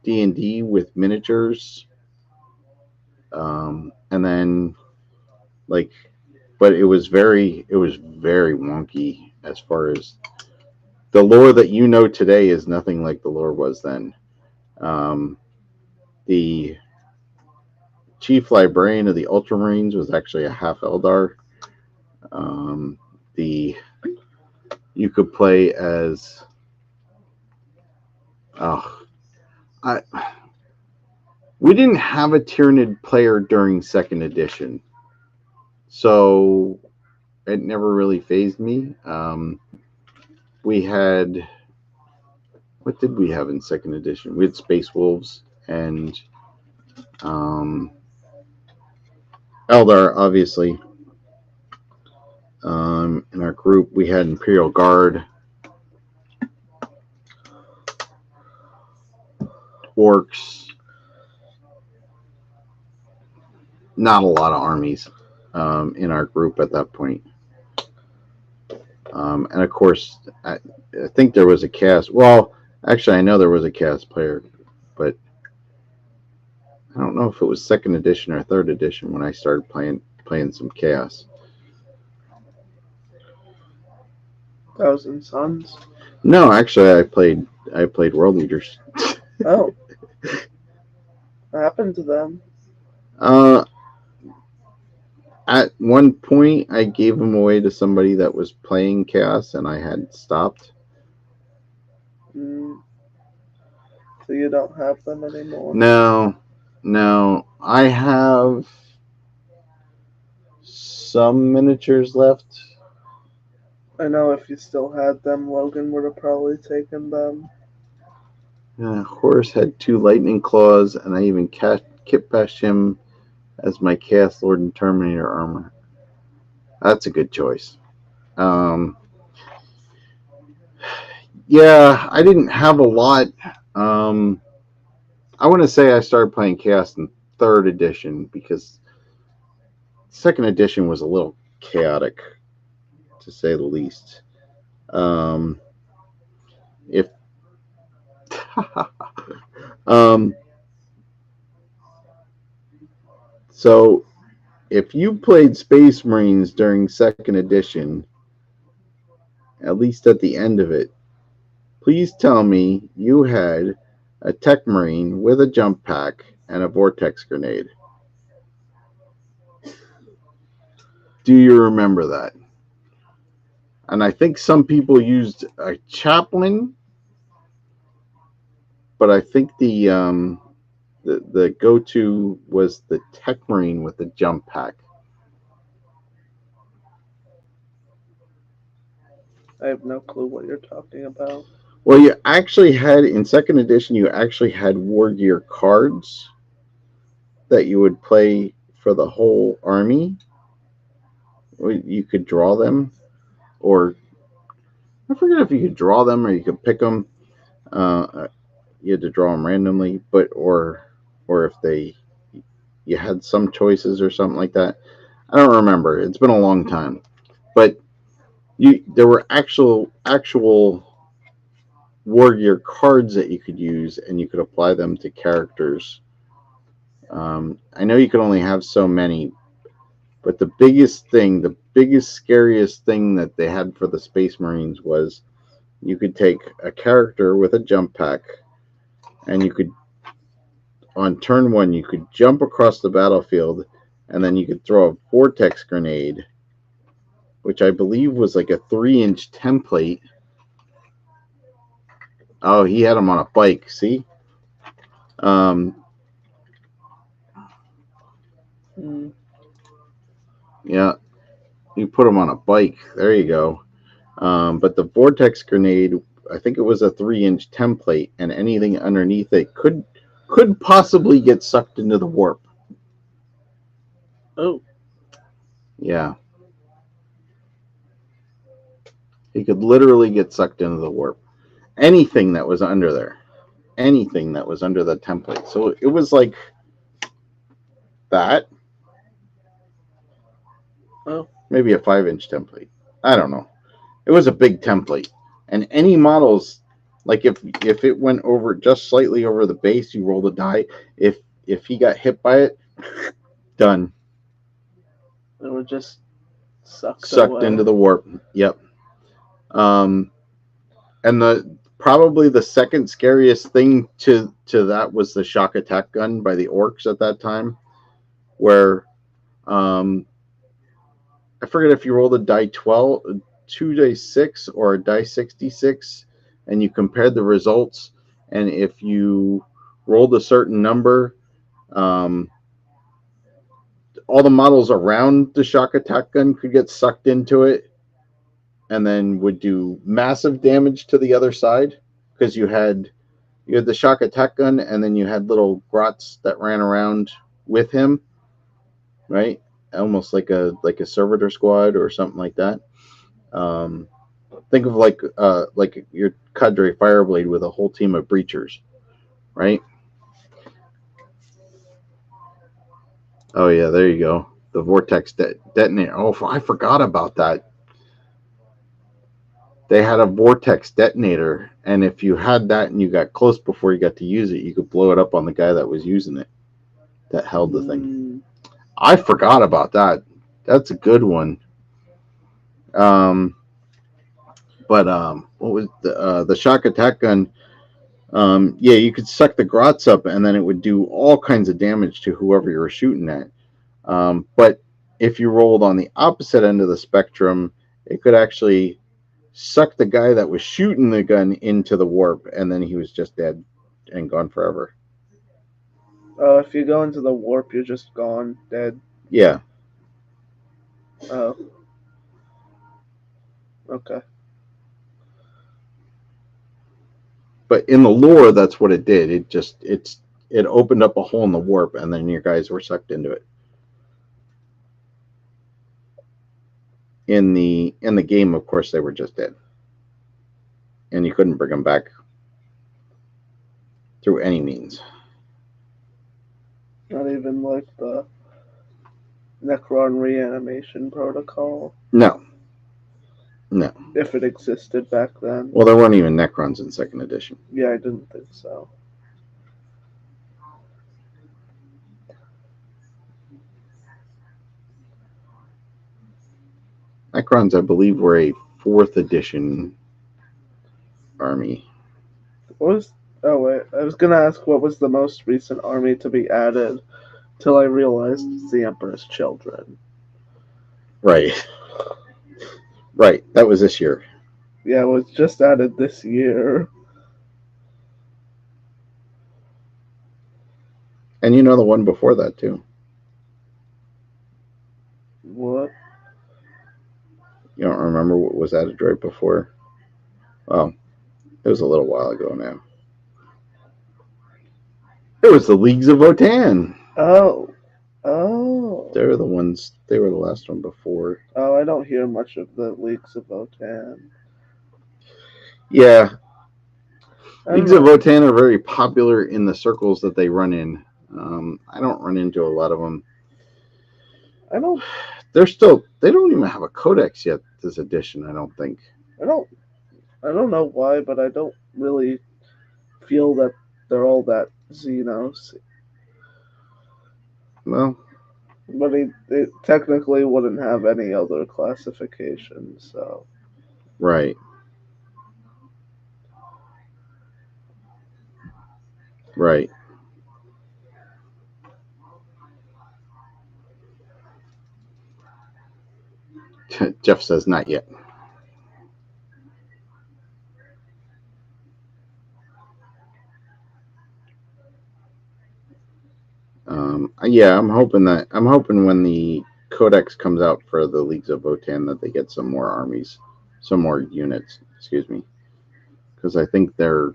D&D with miniatures, and then like, but it was very wonky as far as the lore that you know today is nothing like the lore was then. The chief librarian of the Ultramarines was actually a half Eldar. The you could play as oh, I we didn't have a Tyranid player during second edition, so it never really phased me. We had what did we have in second edition? We had Space Wolves and um, Eldar, obviously. In our group, we had Imperial Guard, Orcs. Not a lot of armies. in our group at that point. And of course, I think there was a cast. Well, actually, I know there was a cast player, but I don't know if it was second edition or third edition when I started playing some chaos. Thousand Suns. No, actually, I played World Leaders. Oh, what happened to them? Uh, at one point, I gave them away to somebody that was playing chaos, and I had stopped. So you don't have them anymore? No, I have some miniatures left. I know if you still had them, Logan would have probably taken them. Horus had 2 lightning claws, and I even kit bashed him as my Chaos Lord and Terminator armor. That's a good choice. Yeah, I didn't have a lot. I want to say I started playing Chaos in 3rd edition because 2nd edition was a little chaotic, to say the least. If so, if you played Space Marines during 2nd edition, at least at the end of it, please tell me you had a Tech Marine with a jump pack and a Vortex grenade. Do you remember that? And I think some people used a Chaplain, but I think the go-to was the Tech Marine with the jump pack. I have no clue what you're talking about. Well, you actually had, in 2nd edition, you actually had War Gear cards that you would play for the whole army. You could draw them, or I forget if you could draw them or you could pick them. You had to draw them randomly, but or if you had some choices or something like that. I don't remember. It's been a long time, but there were actual War Gear cards that you could use, and you could apply them to characters. I know you could only have so many, but the biggest, scariest thing that they had for the Space Marines was you could take a character with a jump pack, and you could, on turn 1, you could jump across the battlefield, and then you could throw a Vortex grenade, which I believe was like a 3-inch template. Oh, he had him on a bike, see? Yeah, you put him on a bike. There you go. But the Vortex grenade, I think it was a 3-inch template, and anything underneath it could possibly get sucked into the warp. Oh. Yeah. He could literally get sucked into the warp. Anything that was under there. Anything that was under the template. So it was like that. Oh. Maybe a 5-inch template. I don't know. It was a big template. And any models, like if it went over just slightly over the base, you roll the die. If he got hit by it, done. It would just sucked away. Into the warp. Yep. And probably the second scariest thing to that was the shock attack gun by the orcs at that time, where I forget if you rolled a die 12, 2d6 or a die 66, and you compared the results, and if you rolled a certain number, all the models around the shock attack gun could get sucked into it, and then would do massive damage to the other side, because you had the shock attack gun, and then you had little grots that ran around with him, right? Almost like a servitor squad or something like that. Think of like your cadre Fireblade with a whole team of breachers, right? Oh yeah, there you go. the vortex detonator. Oh, I forgot about that. They had a vortex detonator, and if you had that and you got close before you got to use it, you could blow it up on the guy that was using it, that held the thing. I forgot about that. That's a good one. But what was the shock attack gun? Yeah, you could suck the grots up, and then it would do all kinds of damage to whoever you were shooting at. But if you rolled on the opposite end of the spectrum, it could actually suck the guy that was shooting the gun into the warp, and then he was just dead and gone forever. Oh, if you go into the warp, you're just gone, dead. Yeah. Oh. Okay. But in the lore, that's what it did. It opened up a hole in the warp, and then your guys were sucked into it. In the game, of course, they were just dead, and you couldn't bring them back through any means. Not even like the Necron reanimation protocol. No. If it existed back then. Well, there weren't even Necrons in second edition. Yeah, I didn't think so. Necrons, I believe, were a fourth edition army. What was? Oh wait, I was gonna ask what was the most recent army to be added, till I realized it's the Emperor's Children. Right. Right. That was this year. Yeah, it was just added this year. And you know the one before that too. What? You don't remember what was added right before? Well, it was a little while ago now. It was the Leagues of Votan. Oh. They were the ones. They were the last one before. Oh, I don't hear much of the Leagues of Votan. Yeah. Leagues of Votan are very popular in the circles that they run in. I don't run into a lot of them. I don't. They don't even have a codex yet this edition, I don't think. I don't know why, but I don't really feel that they're all that Xenos. Well, but it technically wouldn't have any other classification, so. Right. Right. Jeff says not yet. Yeah, I'm hoping when the codex comes out for the Leagues of Votan that they get some more armies, some more units, excuse me, because I think they're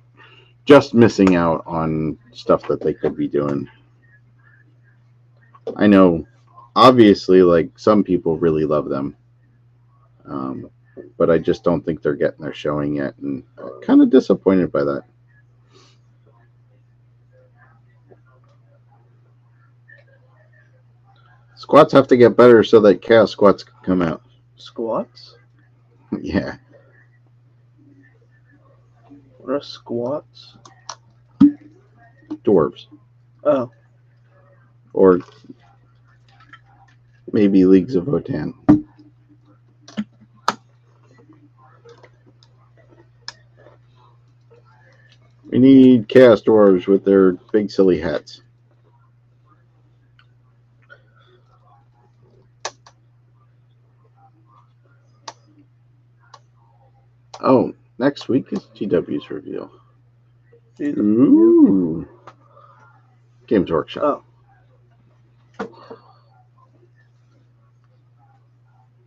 just missing out on stuff that they could be doing. I know, obviously, like some people really love them, but I just don't think they're getting their showing yet, and I'm kind of disappointed by that. Squats have to get better so that Chaos Squats can come out. Squats? Yeah. What are squats? Dwarves. Oh. Or maybe Leagues of Votan. We need Chaos Dwarves with their big silly hats. Oh, next week is GW's reveal. Ooh. Games Workshop. Oh.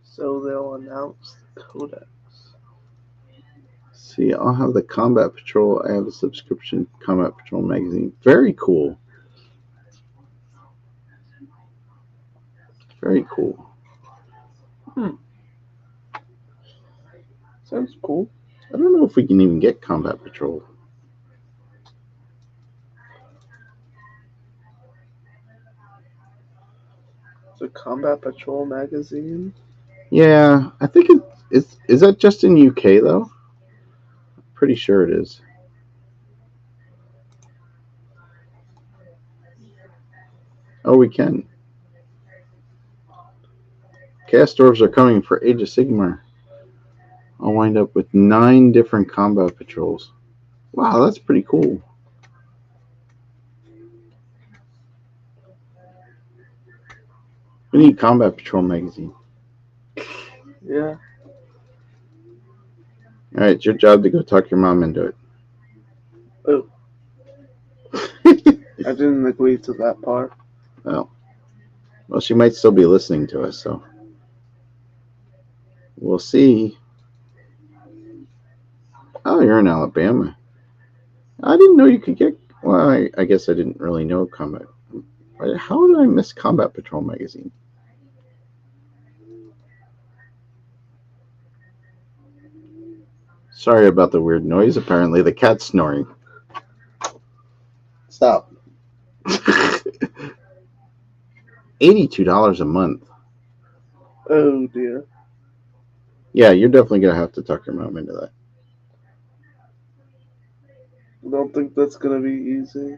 So they'll announce the codex. See, I'll have the Combat Patrol. I have a subscription Combat Patrol magazine. Very cool. Very cool. Sounds cool. I don't know if we can even get Combat Patrol. It's a Combat Patrol magazine. Yeah, I think is that just in UK though? Pretty sure it is. Oh, we can. Cast dwarves are coming for Age of Sigmar. I'll wind up with 9 different combat patrols. Wow, that's pretty cool. We need Combat Patrol magazine. Yeah. Alright, it's your job to go talk your mom into it. Oh. I didn't agree to that part. Well, she might still be listening to us, so we'll see. Oh, you're in Alabama. I didn't know you could get. Well, I guess I didn't really know combat. How did I miss Combat Patrol magazine? Sorry about the weird noise. Apparently, the cat's snoring. Stop. $82 a month. Oh dear. Yeah, you're definitely gonna have to talk your mom into that. I don't think that's gonna be easy.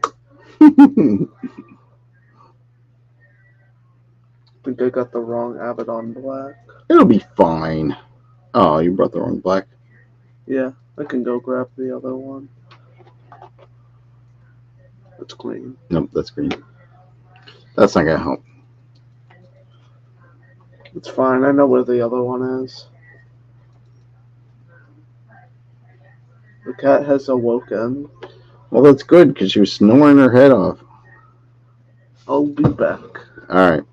I think I got the wrong Abaddon Black. It'll be fine. Oh, you brought the wrong black. Yeah, I can go grab the other one. It's green. Nope, that's green. That's not gonna help. It's fine. I know where the other one is. The cat has awoken. Well, that's good because she was snoring her head off. I'll be back. All right.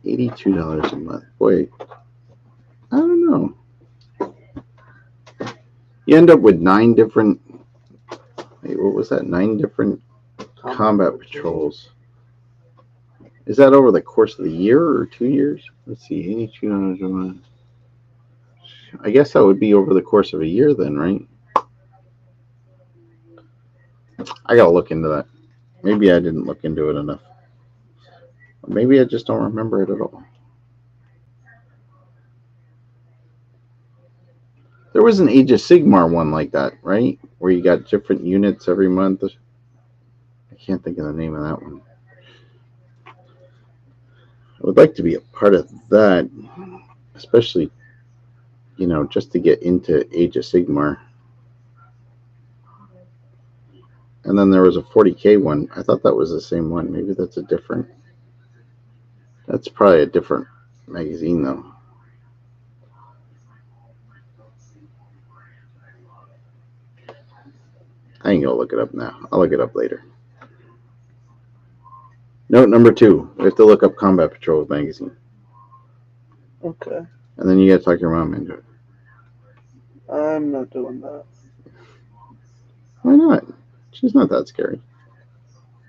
$82 a month. Boy, I don't know. You end up with 9 different. Wait, what was that? 9 different combat patrols. Is that over the course of the year or 2 years? Let's see, $82 a month. I guess that would be over the course of a year then, right? I gotta look into that. Maybe I didn't look into it enough. Maybe I just don't remember it at all. There was an Age of Sigmar one like that, right? Where you got different units every month. I can't think of the name of that one. I would like to be a part of that, especially, just to get into Age of Sigmar. And then there was a 40K one. I thought that was the same one. Maybe that's that's probably a different magazine though. I ain't gonna look it up now. I'll look it up later. Note number 2. We have to look up Combat Patrol magazine. Okay. And then you gotta talk your mom into it. I'm not doing that. Why not? She's not that scary.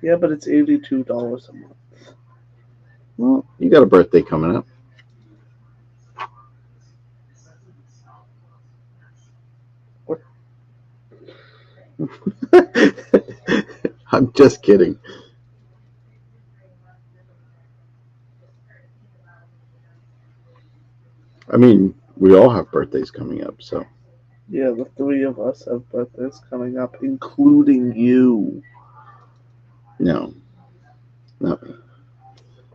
Yeah, but it's $82 a month. Well, you got a birthday coming up. What? I'm just kidding. I mean, we all have birthdays coming up, so. Yeah, the 3 of us have birthdays coming up, including you. No. Not me.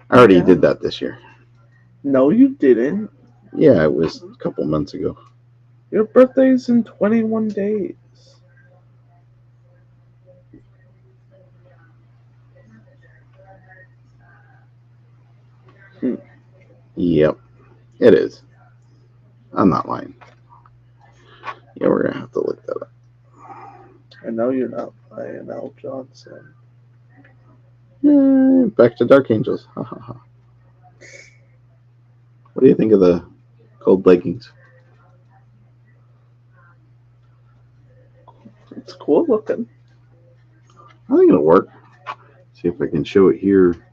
I already did that this year. No, you didn't. Yeah, it was a couple months ago. Your birthday's in 21 days. Yep, it is. I'm not lying. Yeah, we're gonna have to look that up. I know you're not lying, Al Johnson. Yeah, back to Dark Angels. Ha ha ha. What do you think of the gold leggings? It's cool looking. I think it'll work. See if I can show it here.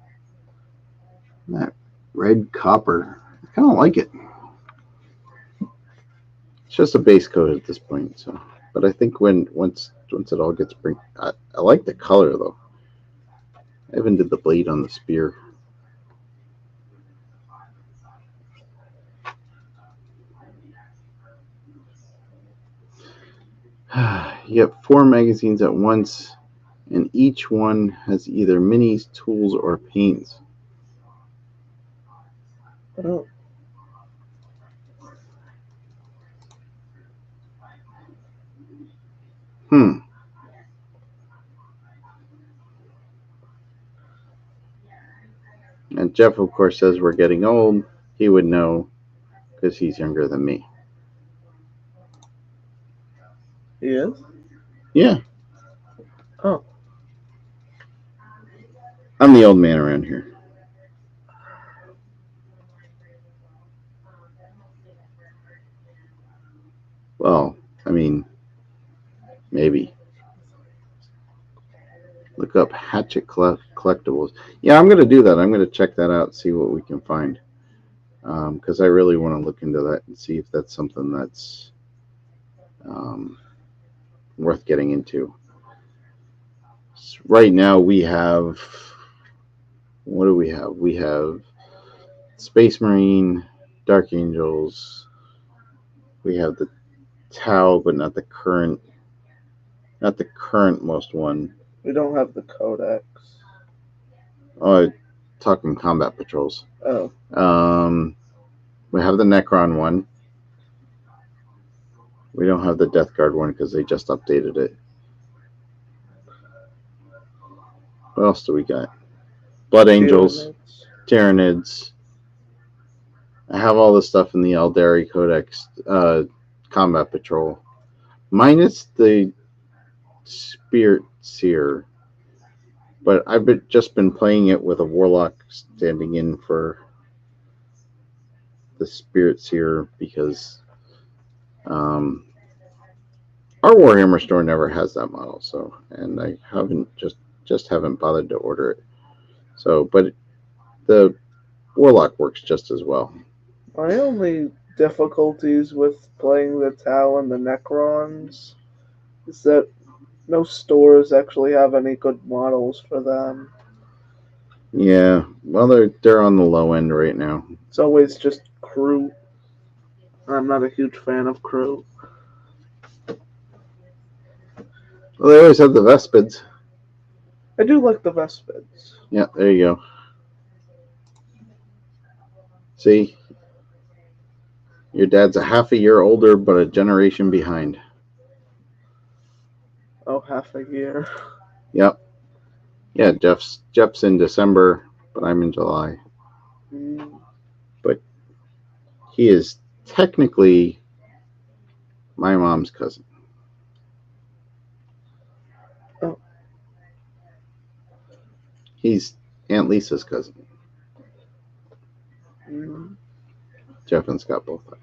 That red copper. I kind of like it. It's just a base coat at this point, so. But I think once it all gets I like the color though. I even did the blade on the spear. You have 4 magazines at once, and each one has either minis, tools, or paints. Oh, Hmm. And Jeff, of course, says we're getting old. He would know because he's younger than me. he is? Yeah, Oh, I'm the old man around here. Well, I mean, maybe. Look up hatchet collectibles. Yeah, I'm going to do that. I'm going to check that out, see what we can find. Because I really want to look into that and see if that's something that's um, worth getting into. Right now, we have. What do we have? We have Space Marine, Dark Angels. We have the Tau, but not the current most one. we don't have the Codex. Oh, talking combat patrols. Oh, We have the Necron one. We don't have the Death Guard one because they just updated it. What else do we got? Blood Angels, Tyranids. I have all this stuff in the Eldari Codex Combat Patrol. Minus the Spirit Seer. But I've just been playing it with a Warlock standing in for the Spirit Seer because our Warhammer store never has that model, so and I haven't just haven't bothered to order it. So, but the Warlock works just as well. my only difficulties with playing the Tau and the Necrons is that no stores actually have any good models for them. Yeah, well, they're on the low end right now. It's always just crew. I'm not a huge fan of crew. Well, they always have the Vespids. I do like the Vespids. Yeah, there you go. See, your dad's a half a year older, but a generation behind. Oh, half a year. Yep. Yeah, Jeff's in December, but I'm in July. But he is technically my mom's cousin. Oh. He's Aunt Lisa's cousin. Mm. Jeff and Scott both are.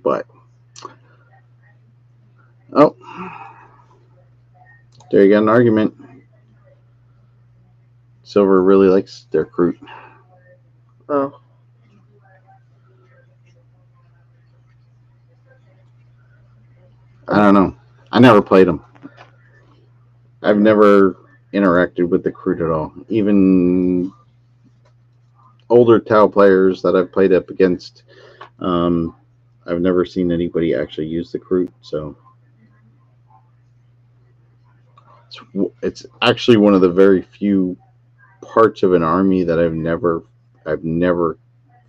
But oh, there you got an argument. Silver really likes their Kroot. Oh. I don't know. I never played them. I've never interacted with the Kroot at all. Even older Tau players that I've played up against, I've never seen anybody actually use the Kroot. So it's actually one of the very few parts of an army that I've never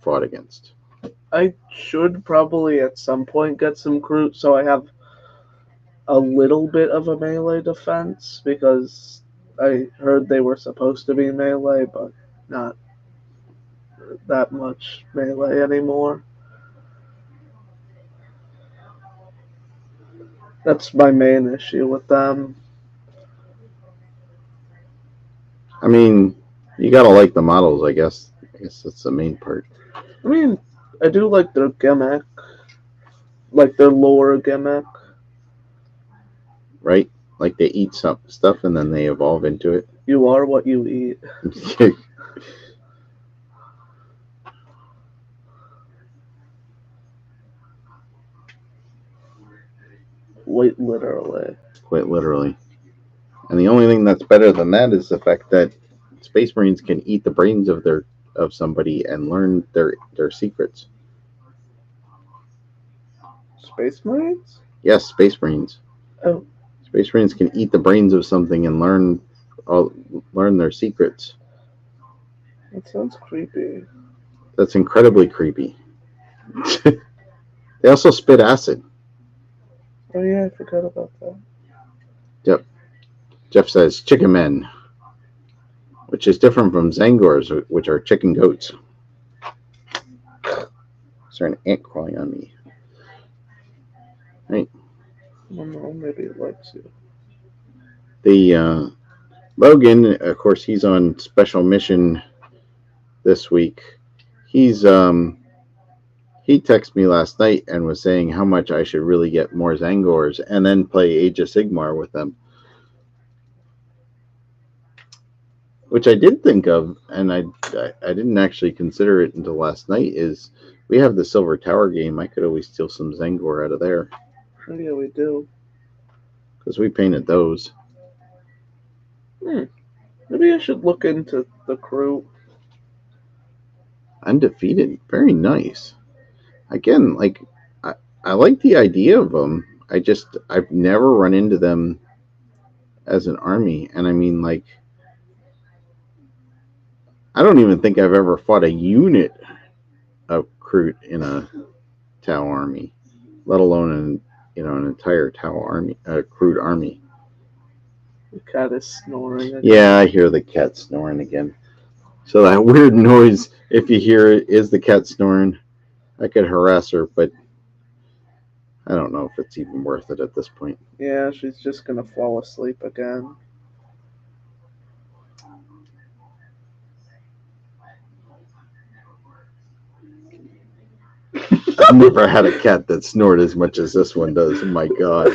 fought against. I should probably at some point get some Kroot so I have a little bit of a melee defense because I heard they were supposed to be melee, but not that much melee anymore. That's my main issue with them. I mean, you gotta like the models, I guess. I guess that's the main part. I mean, I do like their gimmick, like their lore gimmick. Right? Like they eat some stuff and then they evolve into it. You are what you eat. Quite literally. Quite literally. And the only thing that's better than that is the fact that Space Marines can eat the brains of somebody and learn their secrets. Space Marines? Yes, Space Marines. Oh. Space Marines can eat the brains of something and learn their secrets. That sounds creepy. That's incredibly creepy. They also spit acid. Oh yeah, I forgot about that. Yep. Jeff says chicken men, which is different from Zangors, which are chicken goats. Is there an ant crawling on me? Right. I don't know, maybe it likes you. The Logan, of course, he's on special mission this week. He texted me last night and was saying how much I should really get more Zangors and then play Age of Sigmar with them. Which I did think of, and I didn't actually consider it until last night, is we have the Silver Tower game. I could always steal some Zangor out of there. Oh yeah, we do. Because we painted those. Maybe I should look into the crew. Undefeated. Very nice. Again, like, I like the idea of them. I've never run into them as an army. And I mean, like, I don't even think I've ever fought a unit of Kroot in a Tau army, let alone an entire Tau army, Kroot army. The cat is snoring again. Yeah, I hear the cat snoring again. So that weird noise, if you hear it, is the cat snoring. I could harass her, but I don't know if it's even worth it at this point. Yeah, she's just gonna fall asleep again. I've never had a cat that snored as much as this one does. Oh my God.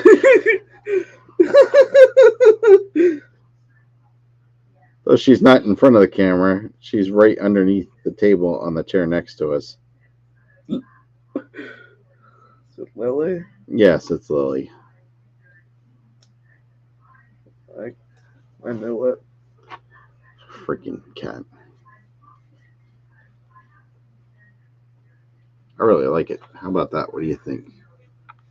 Though she's not in front of the camera, she's right underneath the table on the chair next to us. Is it Lily? Yes, it's Lily. I knew it. Freaking cat. I really like it. How about that? What do you think? I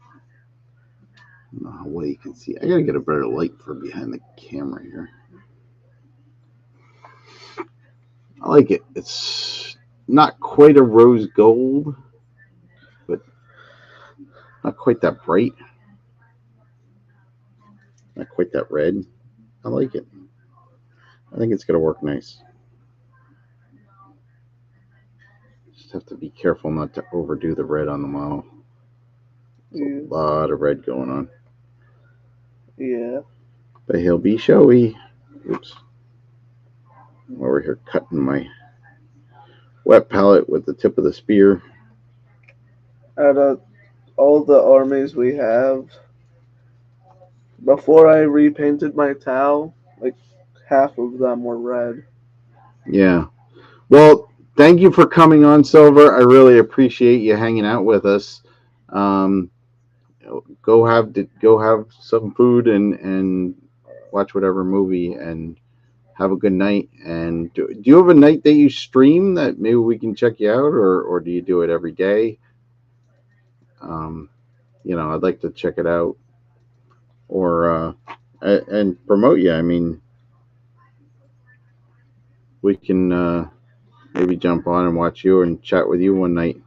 don't know how well you can see. I gotta get a better light for behind the camera here. I like it. It's not quite a rose gold, but not quite that bright. Not quite that red. I like it. I think it's gonna work nice. Just have to be careful not to overdo the red on the model. There's a lot of red going on. Yeah. But he'll be showy. Oops. I'm over here cutting my wet palette with the tip of the spear. Out of all the armies we have, before I repainted my Tau, like half of them were red. Yeah. Well, thank you for coming on, Silver. I really appreciate you hanging out with us. Go have some food and watch whatever movie and have a good night. And do you have a night that you stream that maybe we can check you out, or do you do it every day? I'd like to check it out or and promote you. I mean, we can maybe jump on and watch you and chat with you one night.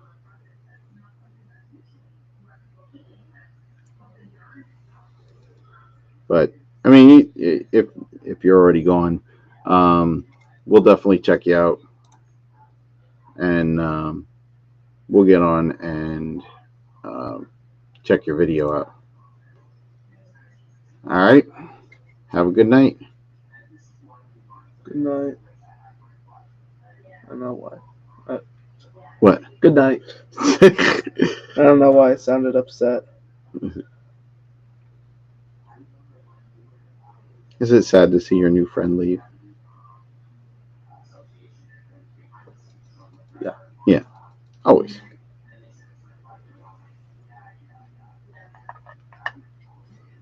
But I mean, if you're already gone, we'll definitely check you out, and we'll get on and check your video out. All right. Have a good night. Good night. I don't know why. What? Good night. I don't know why I sounded upset. Is it sad to see your new friend leave? Yeah. Yeah. Always.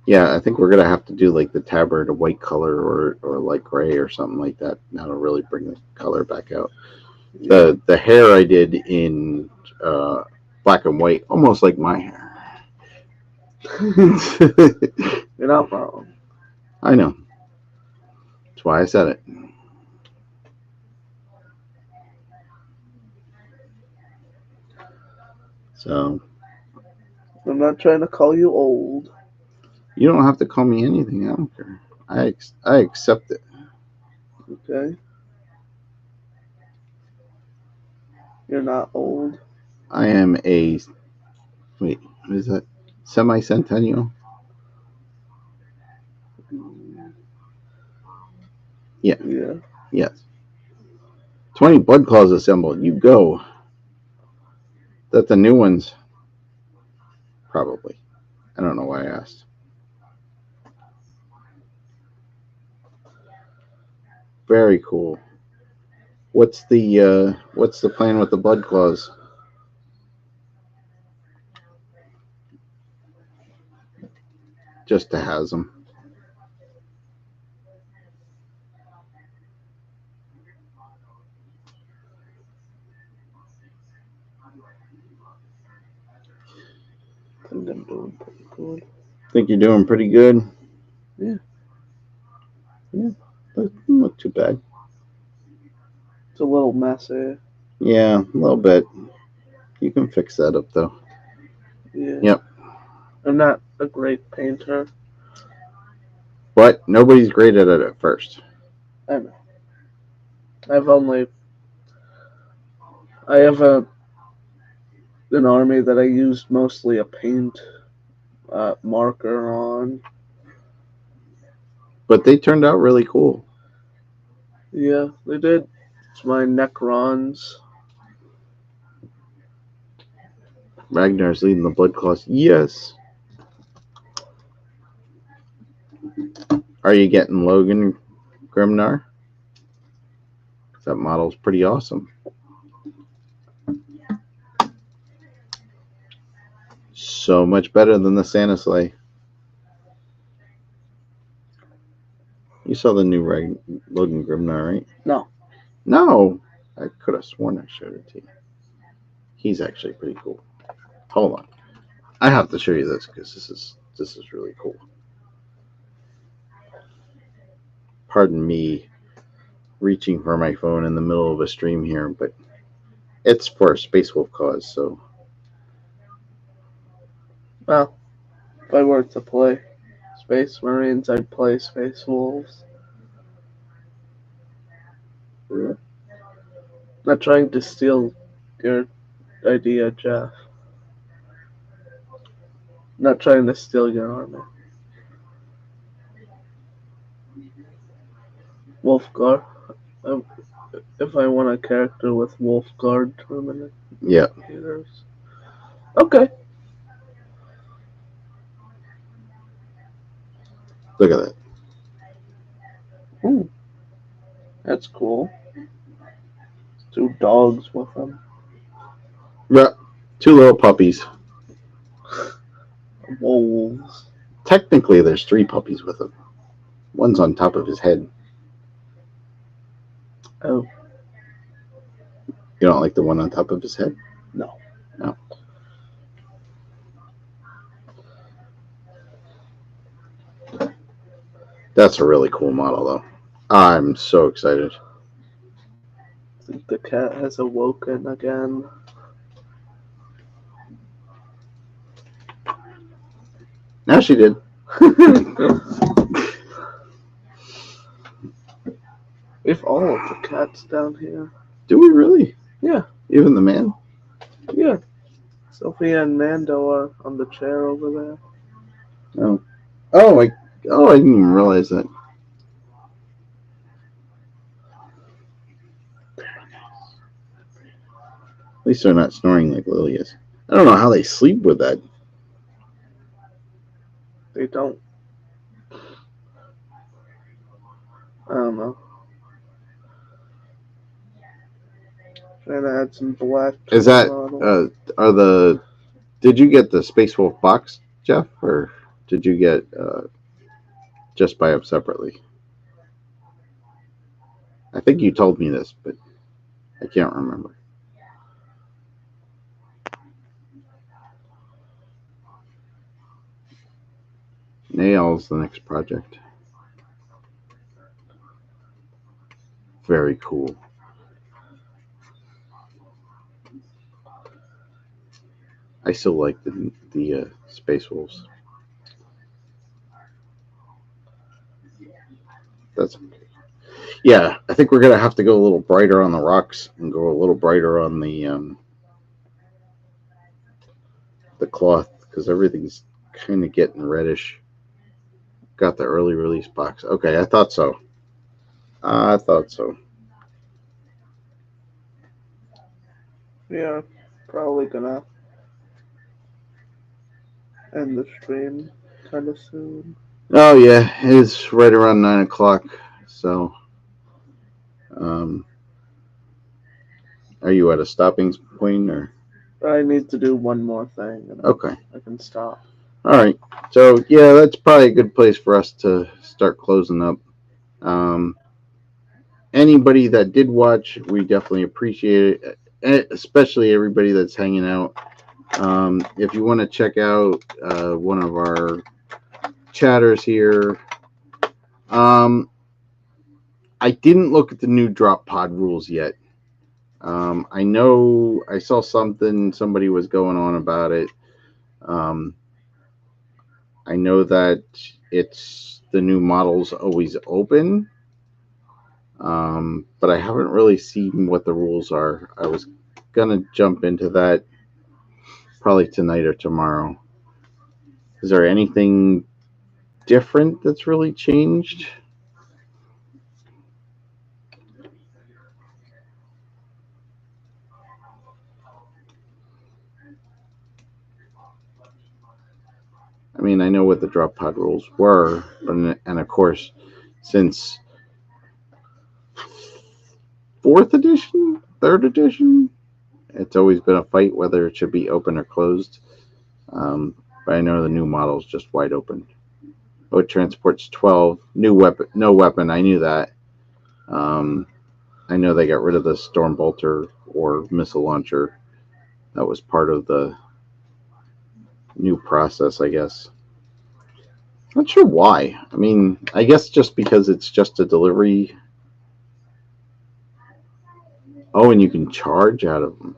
Yeah, I think we're gonna have to do like the tabard a white color or like gray or something like that. That'll really bring the color back out. The hair I did in black and white, almost like my hair. You're not wrong. I know. That's why I said it. So I'm not trying to call you old. you don't have to call me anything. I don't care. I accept it. Okay? You're not old. I am a wait. What is that? Semi-centennial? Yeah. Yeah. Yes. 20 blood claws assembled. You go. That the new ones? Probably. I don't know why I asked. Very cool. What's the plan with the blood claws? Just to has them. I think I'm doing pretty good. Think you're doing pretty good? Yeah. Yeah. Not too bad. It's a little messy. Yeah, a little bit. You can fix that up though. Yeah. Yep. I'm not a great painter. But nobody's great at it at first. I know. I have an army that I used mostly a paint marker on. But they turned out really cool. Yeah, they did. It's my Necrons. Ragnar's leading the blood claws. Yes. Are you getting Logan Grimnar? That model's pretty awesome. So much better than the Santa sleigh. You saw the new Logan Grimnar, right? No. No. I could have sworn I showed it to you. He's actually pretty cool. Hold on. I have to show you this because this is really cool. Pardon me reaching for my phone in the middle of a stream here, but it's for a Space Wolf cause, so. Well, if I were to play Space Marines, I'd play Space Wolves. Yeah. Not trying to steal your idea, Jeff. Not trying to steal your army. Wolfguard. If I want a character with Wolfguard terminators. Yeah. Okay. Look at that. Ooh. That's cool. 2 dogs with them. Yeah. 2 little puppies. Wolves. Technically, there's 3 puppies with him. One's on top of his head. Oh. You don't like the one on top of his head? No. No. That's a really cool model, though. I'm so excited. I think the cat has awoken again. Now she did. We have all of the cats down here. Do we really? Yeah. Even the man? Yeah. Sophia and Mando are on the chair over there. Oh, I didn't even realize that. At least they're not snoring like Lily is. I don't know how they sleep with that. They don't. I don't know. Trying to add some black. Is that did you get the Space Wolf box, Jeff, or did you get just buy them separately? I think you told me this, but I can't remember. Nails, the next project. Very cool. I still like the Space Wolves. That's okay. Yeah, I think we're gonna have to go a little brighter on the rocks and go a little brighter on the cloth because everything's kind of getting reddish. Got the early release box. Okay, I thought so. I thought so. Yeah, probably gonna end the stream kind of soon. Oh yeah, it's right around 9 o'clock. So, um, are you at a stopping point or? I need to do one more thing and Okay. I can stop. All right. So yeah, that's probably a good place for us to start closing up. Um, Anybody that did watch, we definitely appreciate it, especially everybody that's hanging out. If you want to check out one of our chatters here, I didn't look at the new drop pod rules yet. I know I saw somebody was going on about it. I know that it's the new models always open, but I haven't really seen what the rules are. I was gonna jump into that probably tonight or tomorrow. Is there anything different that's really changed? I mean, I know what the drop pod rules were, and of course, since fourth edition, third edition, it's always been a fight whether it should be open or closed. But I know the new model is just wide open. Oh, it transports 12 new weapon, no weapon. I knew that. I know they got rid of the storm bolter or missile launcher. That was part of the new process, I guess. Not sure why. I mean, I guess just because it's just a delivery. Oh, and you can charge out of them.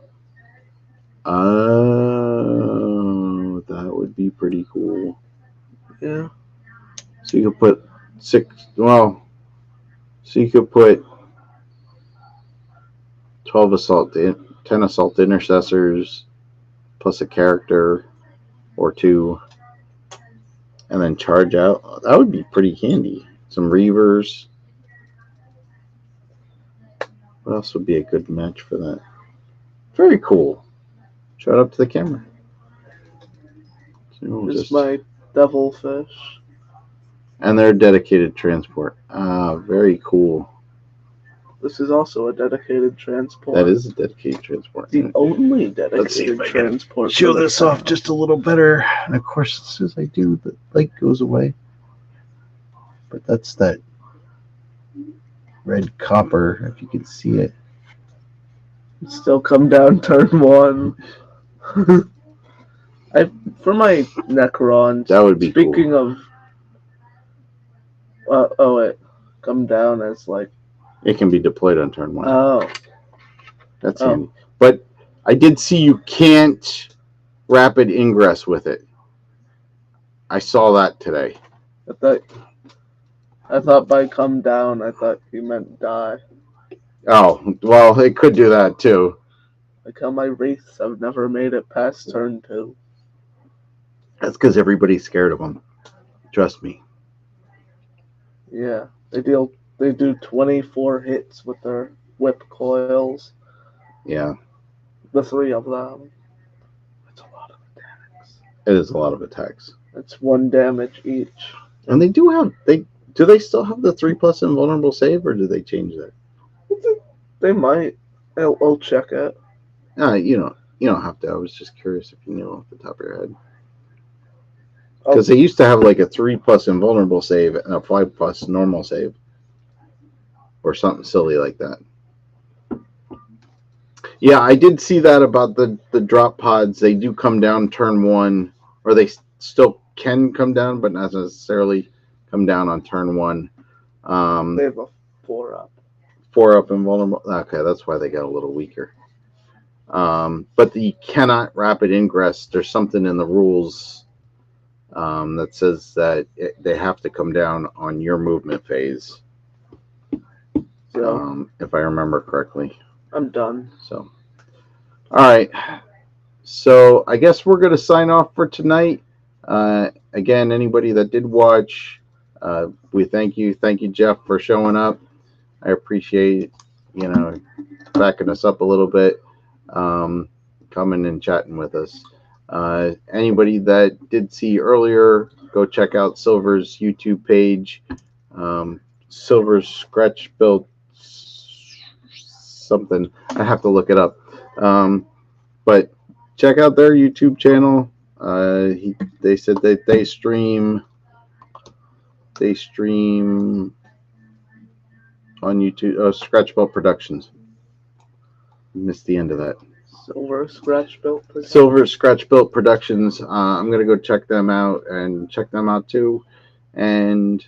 Oh, that would be pretty cool. Yeah. So you could put so you could put 12 10 assault intercessors plus a character or two and then charge out. That would be pretty handy. Some reavers. What else would be a good match for that? Very cool. Show it up to the camera. So It's my devilfish. And they're dedicated transport. Very cool. This is also a dedicated transport. That is a dedicated transport. The only dedicated transport. Show this off just a little better. And of course, as soon as I do, the light goes away. But that's that red copper, if you can see it. Still come down turn one. For my Necrons. That would be speaking cool. Of it come down as like it can be deployed on turn one. Oh. That's handy. But I did see you can't rapid ingress with it. I saw that today. I thought by come down, I thought you meant die. Oh, well, it could do that too. Like how my wraiths have never made it past turn 2. That's because everybody's scared of them. Trust me. Yeah, they do 24 hits with their whip coils. Yeah. The 3 of them. That's a lot of attacks. It is a lot of attacks. It's 1 damage each. And they do they still have the 3+ invulnerable save, or do they change that? They might. I'll check it. You don't have to. I was just curious if you knew off the top of your head. Because they used to have like a 3+ invulnerable save and a 5+ normal save. Or something silly like that. Yeah, I did see that about the drop pods. They do come down turn 1, or they still can come down, but not necessarily come down on turn 1. They have a 4-up. 4-up invulnerable. Okay, that's why they got a little weaker. But you cannot rapid ingress. There's something in the rules that says that they have to come down on your movement phase. So if I remember correctly. I'm done. So, all right. So I guess we're going to sign off for tonight. Again, anybody that did watch, we thank you. Thank you, Jeff, for showing up. I appreciate, backing us up a little bit, coming and chatting with us. Anybody that did see earlier, go check out Silver's YouTube page. Silver's Scratch Built something. I have to look it up. But check out their YouTube channel. They said that they stream on YouTube. Scratch Built Productions. Missed the end of that. Silver Scratch Built Productions. Silver Scratch Built Productions. I'm gonna go check them out and check them out too. And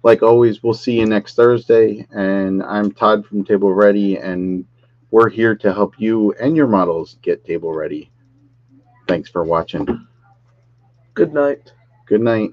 like always, we'll see you next Thursday. And I'm Todd from Table Ready, and we're here to help you and your models get table ready. Thanks for watching. Good night. Good night.